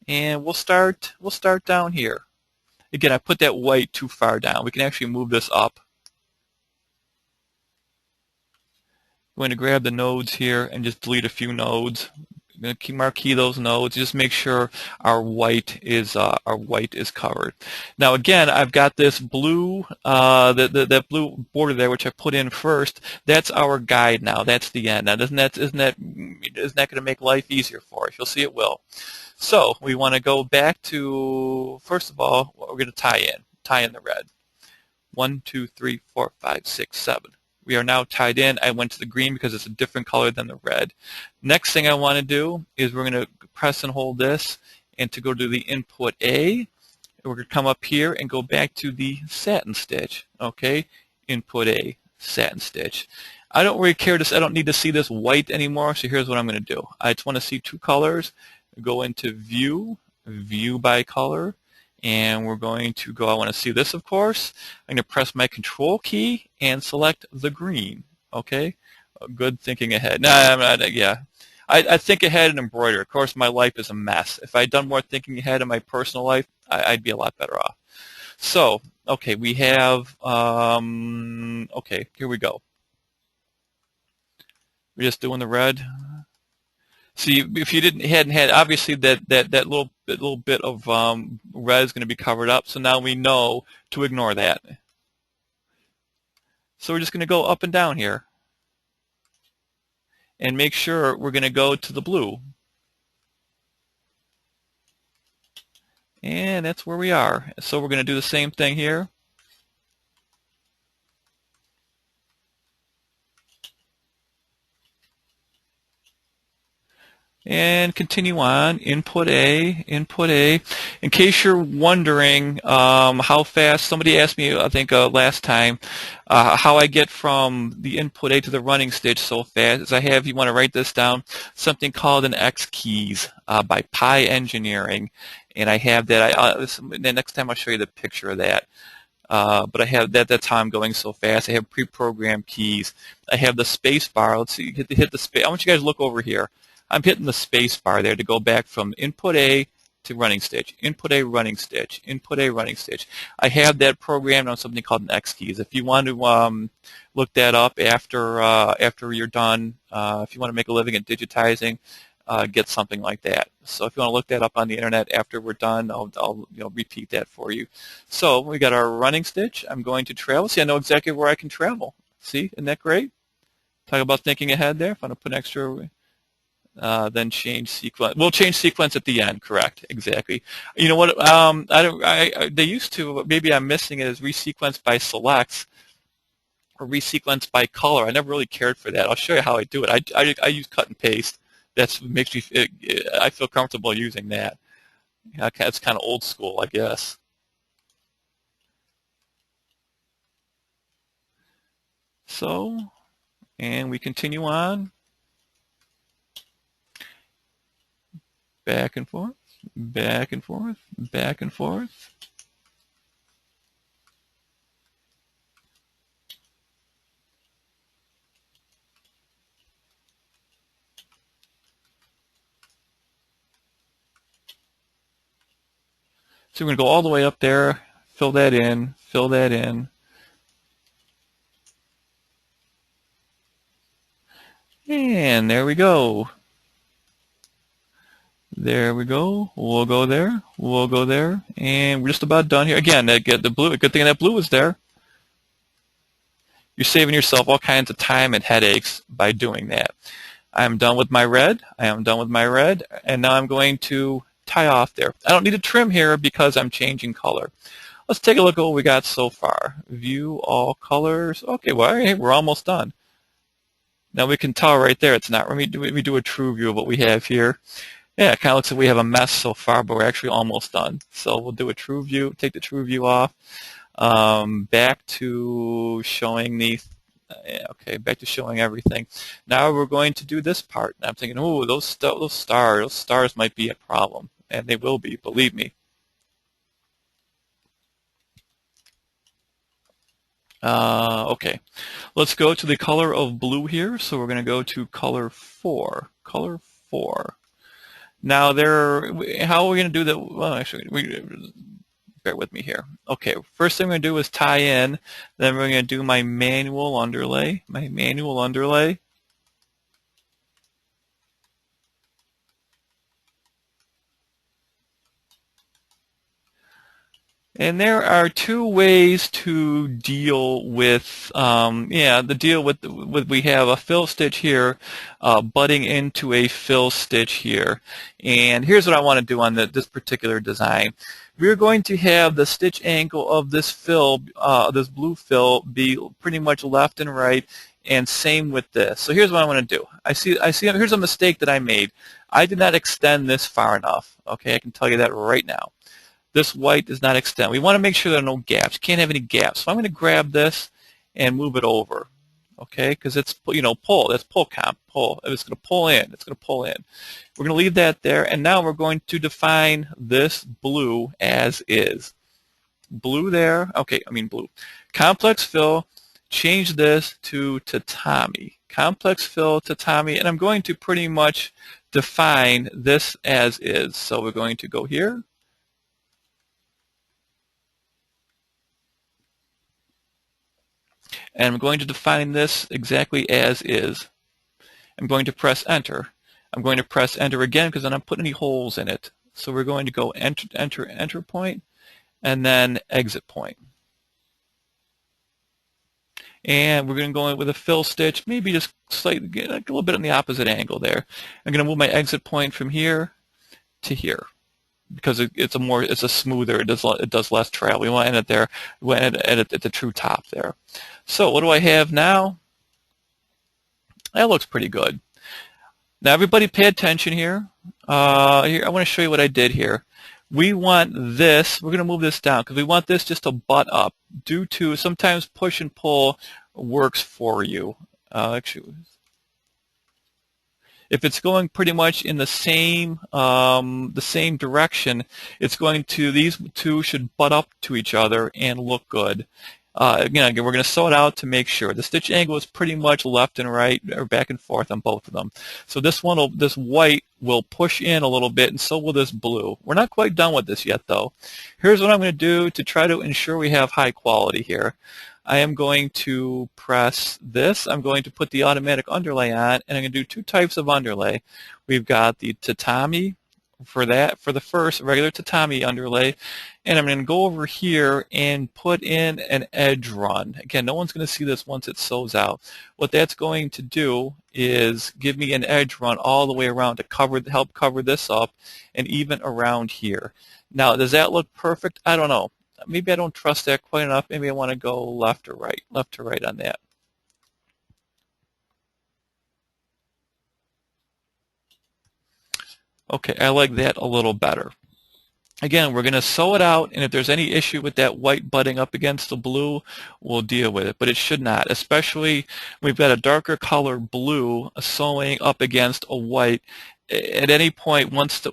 and we'll start down here. Again, I put that white too far down. We can actually move this up. I'm going to grab the nodes here and just delete a few nodes. I'm going to marquee those nodes. Just make sure our white is covered. Now again, I've got this blue, that blue border there, which I put in first. That's our guide now. That's the end. Now, isn't that going to make life easier for us? You'll see it will. So we want to go back to, first of all, what we're going to tie in the red. 1, 2, 3, 4, 5, 6, 7. We are now tied in. I went to the green because it's a different color than the red. Next thing I want to do is we're going to press and hold this, and to go to the input A, we're going to come up here and go back to the satin stitch. Okay, input A, satin stitch. I don't really care I don't need to see this white anymore, so here's what I'm going to do. I just want to see two colors. Go into view by color, and we're going to go, I want to see this, of course. I'm going to press my control key and select the green. Okay, good thinking ahead. No, I'm not, yeah. I think ahead in embroidery. Of course, my life is a mess. If I'd done more thinking ahead in my personal life, I'd be a lot better off. So, okay, we have, okay, here we go. We're just doing the red. See, if you hadn't had, obviously that little bit of red is going to be covered up. So now we know to ignore that. So we're just going to go up and down here, and make sure we're going to go to the blue. And that's where we are. So we're going to do the same thing here. And continue on, input A, input A. In case you're wondering how fast, somebody asked me, I think last time, how I get from the input A to the running stitch so fast, is I have, you want to write this down, something called an X keys by Pi Engineering. And I have that, the next time I'll show you the picture of that. But I have that's how I'm going so fast. I have pre-programmed keys. I have the space bar. Let's see, hit the space. I want you guys to look over here. I'm hitting the space bar there to go back from input A to running stitch, input A, running stitch, input A, running stitch. I have that programmed on something called an X keys. If you want to look that up after you're done, if you want to make a living at digitizing, get something like that. So if you want to look that up on the internet after we're done, I'll repeat that for you. So we got our running stitch. I'm going to travel. See, I know exactly where I can travel. See, isn't that great? Talk about thinking ahead there. If I want to put an extra. then change sequence. We'll change sequence at the end, correct? Exactly. You know what? They used to. Maybe I'm missing it. Is resequence by selects or resequence by color. I never really cared for that. I'll show you how I do it. I use cut and paste. That makes me. I feel comfortable using that. Okay, it's kind of old school, I guess. So, and we continue on. Back and forth, back and forth, back and forth. So we're going to go all the way up there, fill that in, fill that in. And there we go. There we go. We'll go there. We'll go there. And we're just about done here. Again, get the blue. Good thing that blue was there. You're saving yourself all kinds of time and headaches by doing that. I'm done with my red. I am done with my red. And now I'm going to tie off there. I don't need to trim here because I'm changing color. Let's take a look at what we got so far. View all colors. Okay, well, hey, we're almost done. Now we can tell right there it's not. Let me do a true view of what we have here. Yeah, it kind of looks like we have a mess so far, but we're actually almost done. So we'll do a true view, take the true view off. Back to showing the, okay, back to showing everything. Now we're going to do this part. And I'm thinking, oh, those stars might be a problem. And they will be, believe me. Okay, let's go to the color of blue here. So we're going to go to color 4. Color 4. Now, how are we going to do that? Well, actually, bear with me here. Okay, first thing I'm going to do is tie in. Then we're going to do my manual underlay. My manual underlay. And there are two ways to deal with, we have a fill stitch here, butting into a fill stitch here. And here's what I want to do on this particular design. We're going to have the stitch angle of this fill, this blue fill, be pretty much left and right, and same with this. So here's what I want to do. Here's a mistake that I made. I did not extend this far enough. Okay, I can tell you that right now. This white does not extend. We want to make sure there are no gaps. You can't have any gaps. So I'm going to grab this and move it over, okay? Because it's, pull. That's pull comp, pull. It's going to pull in. It's going to pull in. We're going to leave that there, and now we're going to define this blue as is. Blue there. Okay, I mean blue. Complex fill. Change this to tatami. Complex fill, tatami, and I'm going to pretty much define this as is. So we're going to go here. And I'm going to define this exactly as is. I'm going to press enter. I'm going to press enter again because I'm not putting any holes in it. So we're going to go enter point, and then exit point. And we're going to go in with a fill stitch, maybe just slightly, like a little bit on the opposite angle there. I'm going to move my exit point from here to here, because it's a smoother, it does less travel. We want to end it there. We want to end it at the true top there. So what do I have now? That looks pretty good. Now everybody pay attention here. Here I want to show you what I did here. We want this, we're going to move this down because we want this just to butt up due to sometimes push and pull works for you. Actually, if it's going pretty much in the same direction, it's going to, these two should butt up to each other and look good. Again, we're going to sew it out to make sure. The stitch angle is pretty much left and right, or back and forth on both of them. So this white will push in a little bit, and so will this blue. We're not quite done with this yet, though. Here's what I'm going to do to try to ensure we have high quality here. I am going to press this. I'm going to put the automatic underlay on, and I'm going to do two types of underlay. We've got the tatami for the first regular tatami underlay, and I'm going to go over here and put in an edge run. Again, no one's going to see this once it sews out. What that's going to do is give me an edge run all the way around to help cover this up and even around here. Now, does that look perfect? I don't know. Maybe I don't trust that quite enough. Maybe I want to go left to right on that. Okay, I like that a little better. Again, we're going to sew it out, and if there's any issue with that white butting up against the blue, we'll deal with it. But it should not, especially we've got a darker color blue sewing up against a white. At any point, once the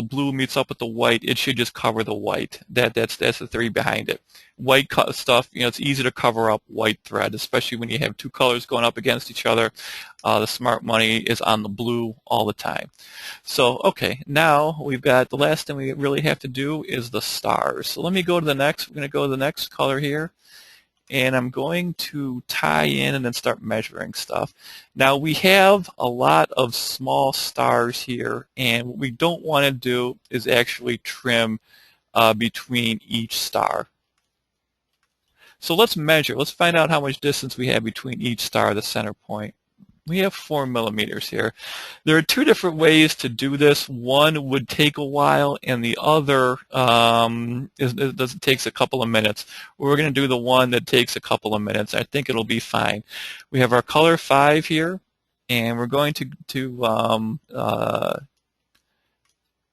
blue meets up with the white, it should just cover the white. That's the theory behind it. White stuff, it's easy to cover up white thread, especially when you have two colors going up against each other. The smart money is on the blue all the time. So, okay, now we've got the last thing we really have to do is the stars. So let me go to the next. We're going to go to the next color here, and I'm going to tie in and then start measuring stuff. Now we have a lot of small stars here, and what we don't want to do is actually trim between each star. So let's measure. Let's find out how much distance we have between each star, the center point. We have 4 millimeters here. There are two different ways to do this. One would take a while, and the other takes a couple of minutes. We're going to do the one that takes a couple of minutes. I think it'll be fine. We have our color 5 here, and we're going to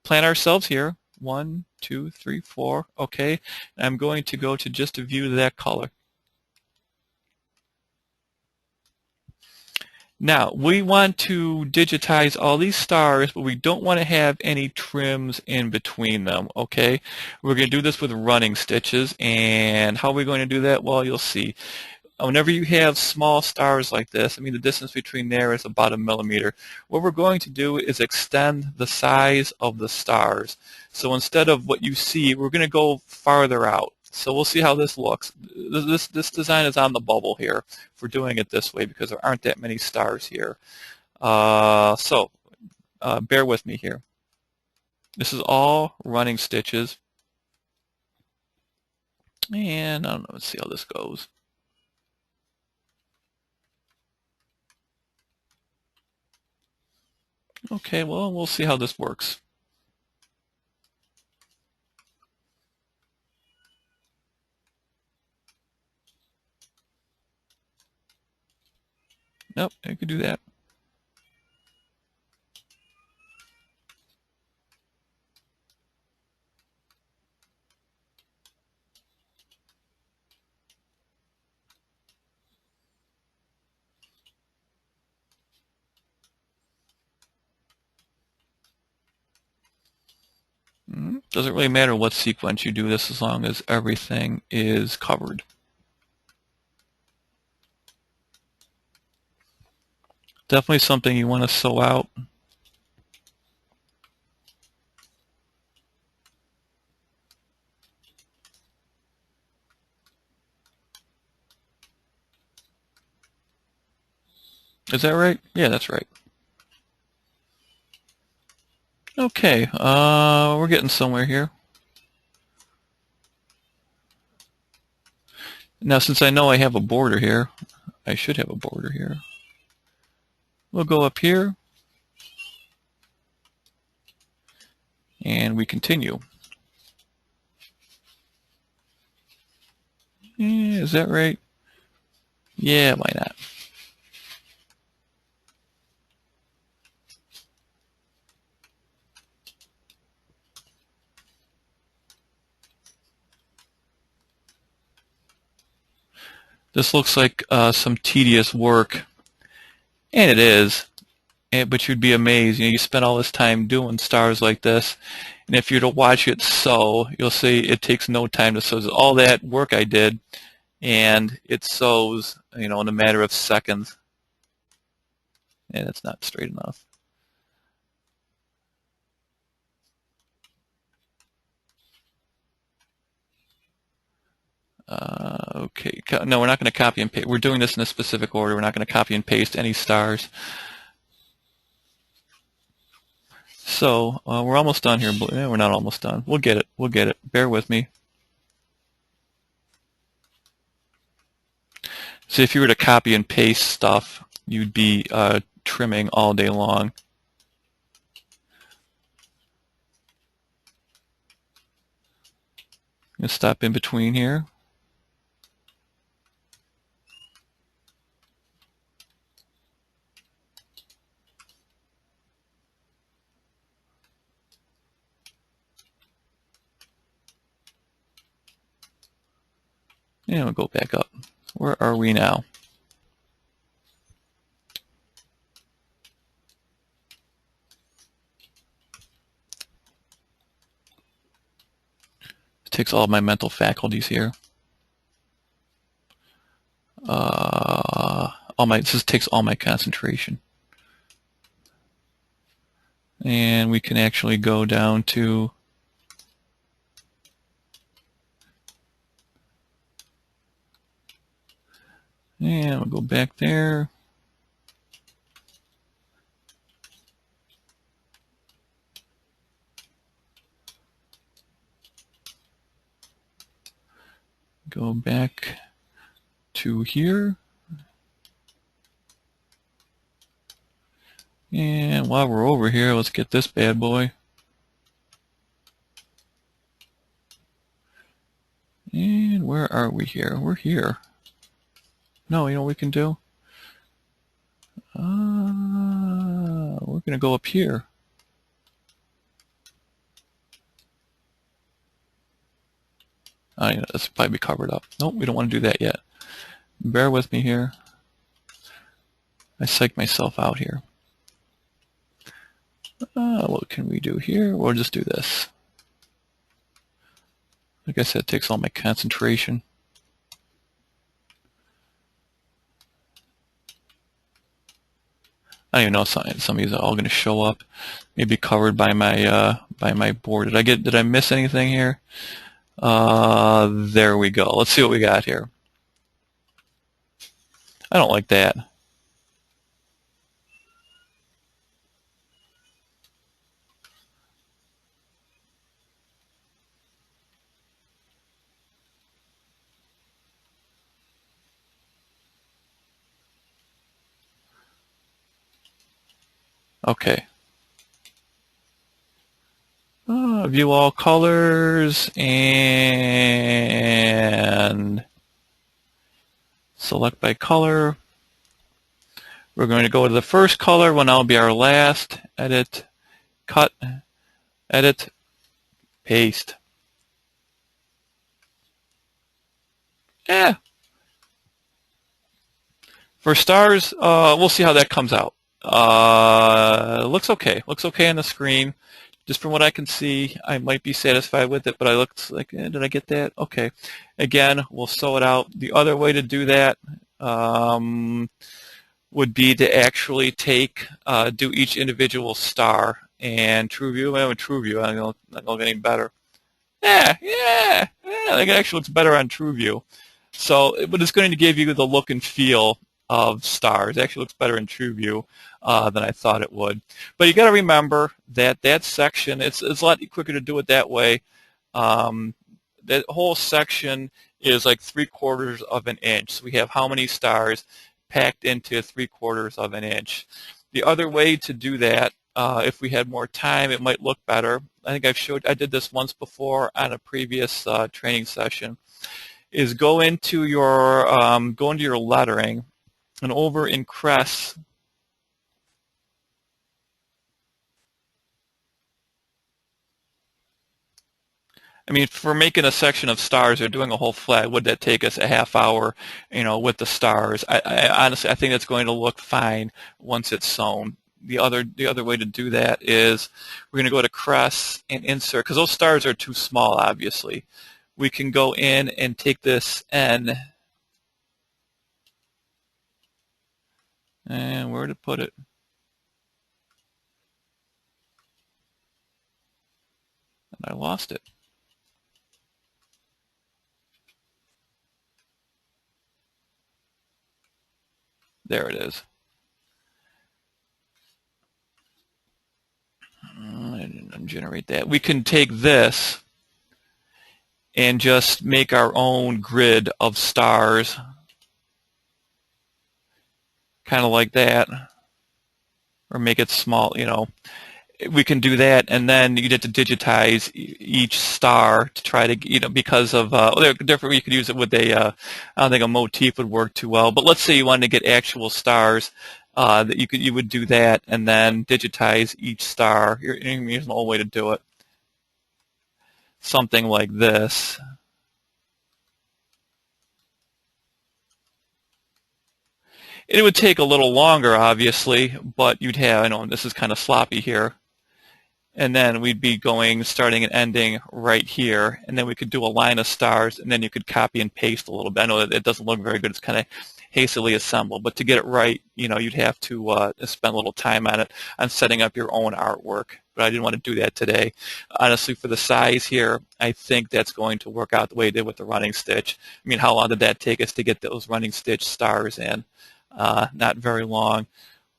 plant ourselves here. 1, 2, 3, 4. Okay. And I'm going to go to just a view of that color. Now, we want to digitize all these stars, but we don't want to have any trims in between them, okay? We're going to do this with running stitches, and how are we going to do that? Well, you'll see. Whenever you have small stars like this, the distance between there is about 1 millimeter. What we're going to do is extend the size of the stars. So instead of what you see, we're going to go farther out. So we'll see how this looks. This design is on the bubble here for doing it this way because there aren't that many stars here. Bear with me here. This is all running stitches. And I don't know, let's see how this goes. Okay, well, we'll see how this works. Nope, I could do that. Doesn't really matter what sequence you do this as long as everything is covered. Definitely something you want to sew out. Is that right? Yeah, that's right. Okay, we're getting somewhere here. Now, since I know I have a border here, I should have a border here. We'll go up here, and we continue. Is that right? Yeah, why not? This looks like some tedious work, and it is, but you'd be amazed. You spend all this time doing stars like this, and if you're to watch it sew, you'll see it takes no time to sew. All that work I did, and it sews, in a matter of seconds. And that's not straight enough. Okay, no, we're not going to copy and paste. We're doing this in a specific order. We're not going to copy and paste any stars. So we're almost done here. We're not almost done. We'll get it. We'll get it. Bear with me. So if you were to copy and paste stuff, you'd be trimming all day long. Gonna stop in between here. And we'll go back up. Where are we now? It takes all my mental faculties here. This just takes all my concentration. And we can actually go down to and we'll go back there. Go back to here. And while we're over here, let's get this bad boy. And where are we here? We're here. No, you know what we can do? We're going to go up here. Yeah, this will probably be covered up. Nope, we don't want to do that yet. Bear with me here. I psyched myself out here. What can we do here? We'll just do this. Like I said, it takes all my concentration. I don't even know if some of these are all going to show up. Maybe covered by my board. Did I miss anything here? There we go. Let's see what we got here. I don't like that. Okay. View all colors and select by color. We're going to go to the first color, one that'll be our last. Edit, cut, edit, paste. Yeah. For stars, we'll see how that comes out. Looks okay. Looks okay on the screen. Just from what I can see, I might be satisfied with it, but I looked like, did I get that? Okay. Again, we'll sew it out. The other way to do that would be to actually do each individual star and true view. I have true view. I don't look any better. Yeah. I think it actually looks better on true view. So, but it's going to give you the look and feel of stars. It actually looks better in true view than I thought it would. But you got to remember that section, it's a lot quicker to do it that way. That whole section is like 3/4 of an inch. So we have how many stars packed into 3/4 of an inch. The other way to do that, if we had more time, it might look better. I think I did this once before on a previous training session. Is go into your lettering, and over in Crest, I mean, for making a section of stars or doing a whole flag, would that take us a half hour, with the stars? I honestly, I think that's going to look fine once it's sewn. The other way to do that is we're going to go to Crest and insert, because those stars are too small, obviously. We can go in and take this N, and where to put it? And I lost it. There it is. generate that. We can take this and just make our own grid of stars, kind of like that, or make it small, you know. We can do that, and then you get to digitize each star to try to, you know, because of, different, you could use it with a, I don't think a motif would work too well, but let's say you wanted to get actual stars, that you would do that, and then digitize each star. Here's an old way to do it. Something like this. It would take a little longer, obviously, but you'd have, I know this is kind of sloppy here. And then we'd be going, starting and ending right here. And then we could do a line of stars, and then you could copy and paste a little bit. I know that it doesn't look very good. It's kind of hastily assembled. But to get it right, you know, you'd have to spend a little time on it, on setting up your own artwork. But I didn't want to do that today. Honestly, for the size here, I think that's going to work out the way it did with the running stitch. I mean, how long did that take us to get those running stitch stars in? Not very long.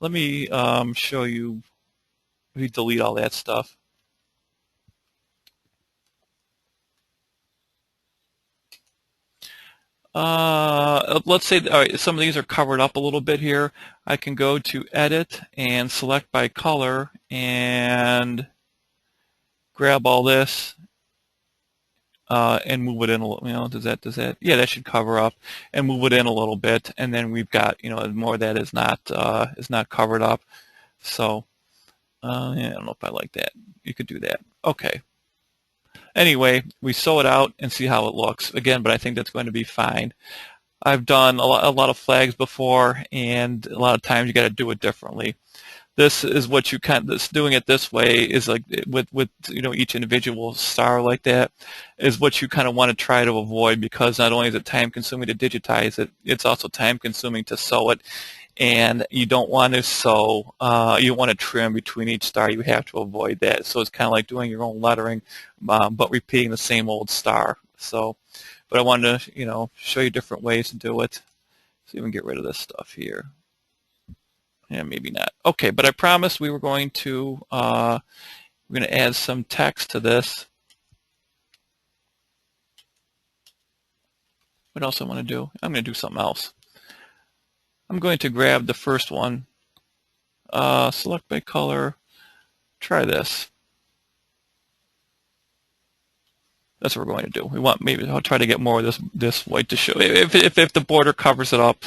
Let me show you. We delete all that stuff. Let's say, all right, some of these are covered up a little bit here. I can go to Edit and select by color and grab all this and move it in a little. You know, does that? Yeah, that should cover up, and move it in a little bit, and then we've got, you know, more of that is not covered up. So yeah, I don't know if I like that. You could do that. Okay. Anyway, we sew it out and see how it looks. Again, but I think that's going to be fine. I've done a lot of flags before, and a lot of times you got to do it differently. This is what you doing it this way is like with you know, each individual star like that is what you kind of want to try to avoid, because not only is it time consuming to digitize it, it's also time consuming to sew it. And you don't want to sew, you want to trim between each star. You have to avoid that. So it's kind of like doing your own lettering, but repeating the same old star. So, but I wanted to, you know, show you different ways to do it. So you can get rid of this stuff here. Yeah, maybe not. Okay, but I promised we were going to add some text to this. What else I want to do? I'm going to do something else. I'm going to grab the first one, select by color, try this. That's what we're going to do. We want, maybe I'll try to get more of this white to show. If the border covers it up,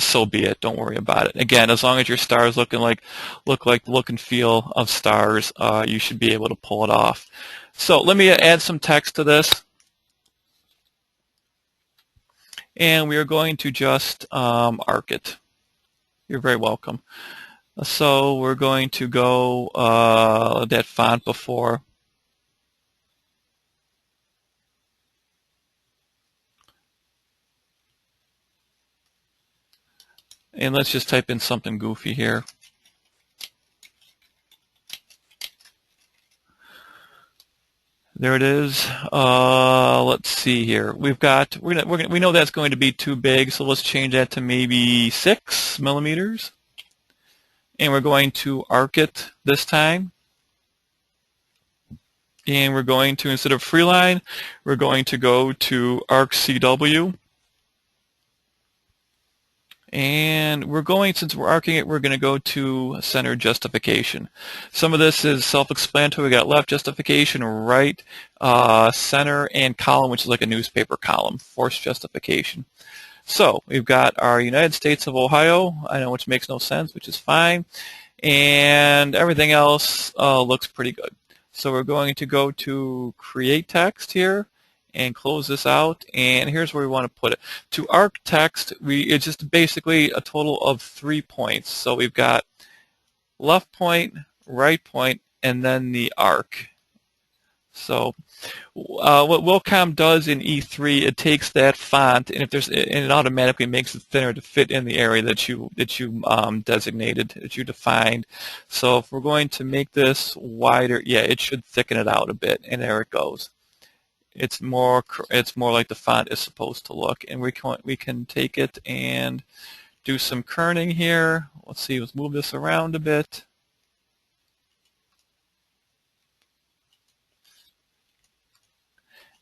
so be it. Don't worry about it. Again, as long as your stars look like the look and feel of stars, you should be able to pull it off. So let me add some text to this. And we are going to just arc it. You're very welcome. So we're going to go that font before. And let's just type in something goofy here. There it is. Let's see here. We know that's going to be too big, so let's change that to maybe 6 millimeters. And we're going to arc it this time. And we're going to, instead of Freeline, we're going to go to Arc CW. And we're going, since we're arcing it, we're going to go to center justification. Some of this is self-explanatory. We got left justification, right, center, and column, which is like a newspaper column, forced justification. So we've got our United States of Ohio, I know, which makes no sense, which is fine. And everything else looks pretty good. So we're going to go to create text here and close this out, and here's where we want to put it. To arc text, it's just basically a total of 3 points. So we've got left point, right point, and then the arc. So what Wilcom does in E3, it takes that font, and and it automatically makes it thinner to fit in the area that you designated, that you defined. So if we're going to make this wider, yeah, it should thicken it out a bit, and there it goes. It's more like the font is supposed to look, and we can take it and do some kerning here. Let's see, let's move this around a bit.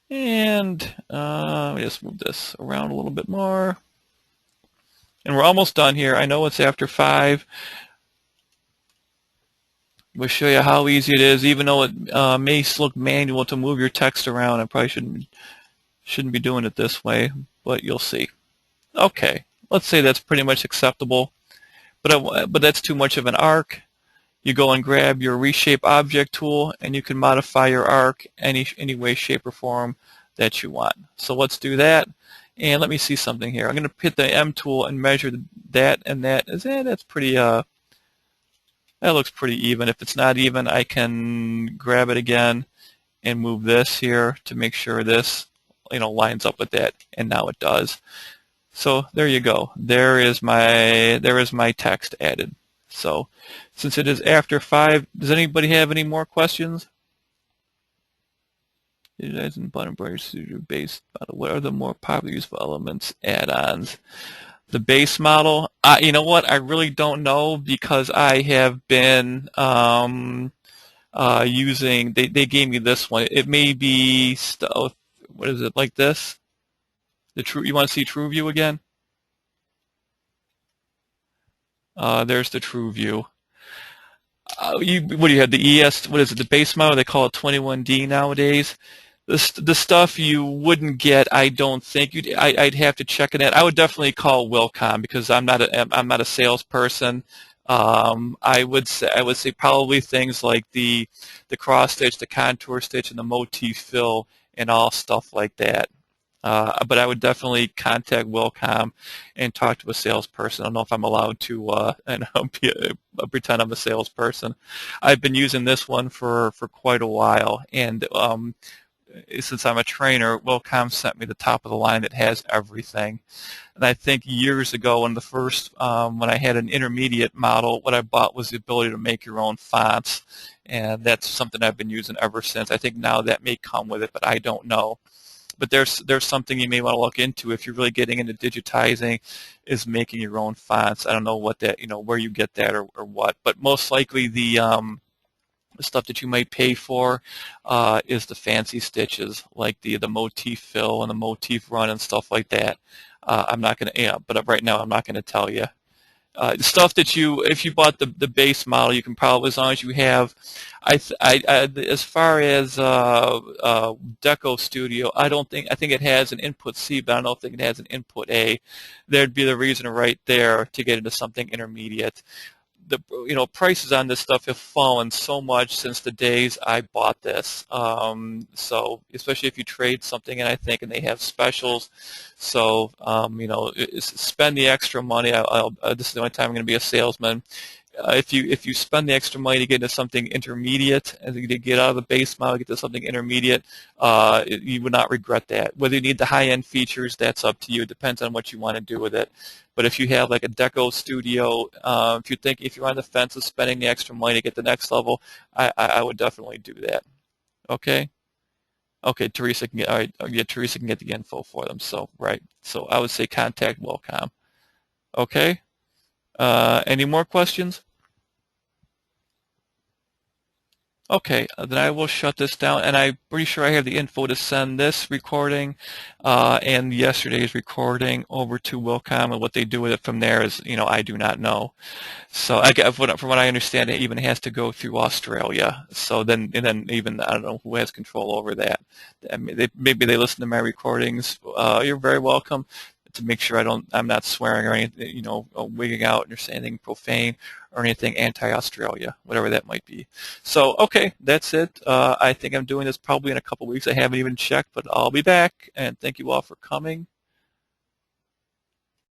And let me just move this around a little bit more. And we're almost done here. I know it's after 5. We'll show you how easy it is, even though it may look manual to move your text around. I probably shouldn't be doing it this way, but you'll see. Okay, let's say that's pretty much acceptable, but that's too much of an arc. You go and grab your reshape object tool, and you can modify your arc any way, shape, or form that you want. So let's do that. And let me see something here. I'm going to hit the M tool and measure that and that. That's pretty. That looks pretty even. If it's not even, I can grab it again and move this here to make sure this lines up with that, and now it does. So there you go. There is my text added. So since it is after 5, does anybody have any more questions? Digitizing EmbroideryStudio base model. What are the more popular useful elements, add-ons? The base model, you know what? I really don't know, because I have been using. They gave me this one. It may be stuff. What is it, like this? You want to see True View again? There's the True View. What do you have? The ES, what is it, the base model? They call it 21D nowadays. The stuff you wouldn't get, I don't think. I'd have to check it out. I would definitely call Wilcom, because I'm not a salesperson. I would say probably things like the cross stitch, the contour stitch, and the motif fill, and all stuff like that. But I would definitely contact Wilcom and talk to a salesperson. I don't know if I'm allowed to pretend I'm a salesperson. I've been using this one for quite a while, and since I'm a trainer, Wilcom sent me the top of the line that has everything. And I think years ago, when I had an intermediate model, what I bought was the ability to make your own fonts, and that's something I've been using ever since. I think now that may come with it, but I don't know. But there's something you may want to look into if you're really getting into digitizing, is making your own fonts. I don't know what that, where you get that or what, but most likely the stuff that you might pay for is the fancy stitches, like the motif fill and the motif run and stuff like that. I'm not going to, but right now I'm not going to tell you. Stuff that if you bought the base model, you can probably, as long as you have, as far as Deco Studio, I think it has an input C, but I don't think it has an input A. There'd be the reason right there to get into something intermediate. The prices on this stuff have fallen so much since the days I bought this. So especially if you trade something in, I think, and they have specials. So spend the extra money. This is the only time I'm going to be a salesman. If you spend the extra money to get into something intermediate, and to get out of the base model, get to something intermediate, you would not regret that. Whether you need the high-end features, that's up to you. It depends on what you want to do with it. But if you have like a Deco Studio, if you're on the fence of spending the extra money to get the next level, I would definitely do that. Okay. Okay, Teresa can get. All right, yeah, Teresa can get the info for them. So right. So I would say contact Wilcom. Okay. Any more questions? Okay, then I will shut this down, and I'm pretty sure I have the info to send this recording and yesterday's recording over to Wilcom, and what they do with it from there is, I do not know. So from what I understand, it even has to go through Australia. So then even, I don't know who has control over that. I mean, maybe they listen to my recordings. You're very welcome. To make sure I'm not swearing or anything, wigging out or saying anything profane or anything anti-Australia, whatever that might be. So, okay, that's it. I think I'm doing this probably in a couple weeks. I haven't even checked, but I'll be back. And thank you all for coming.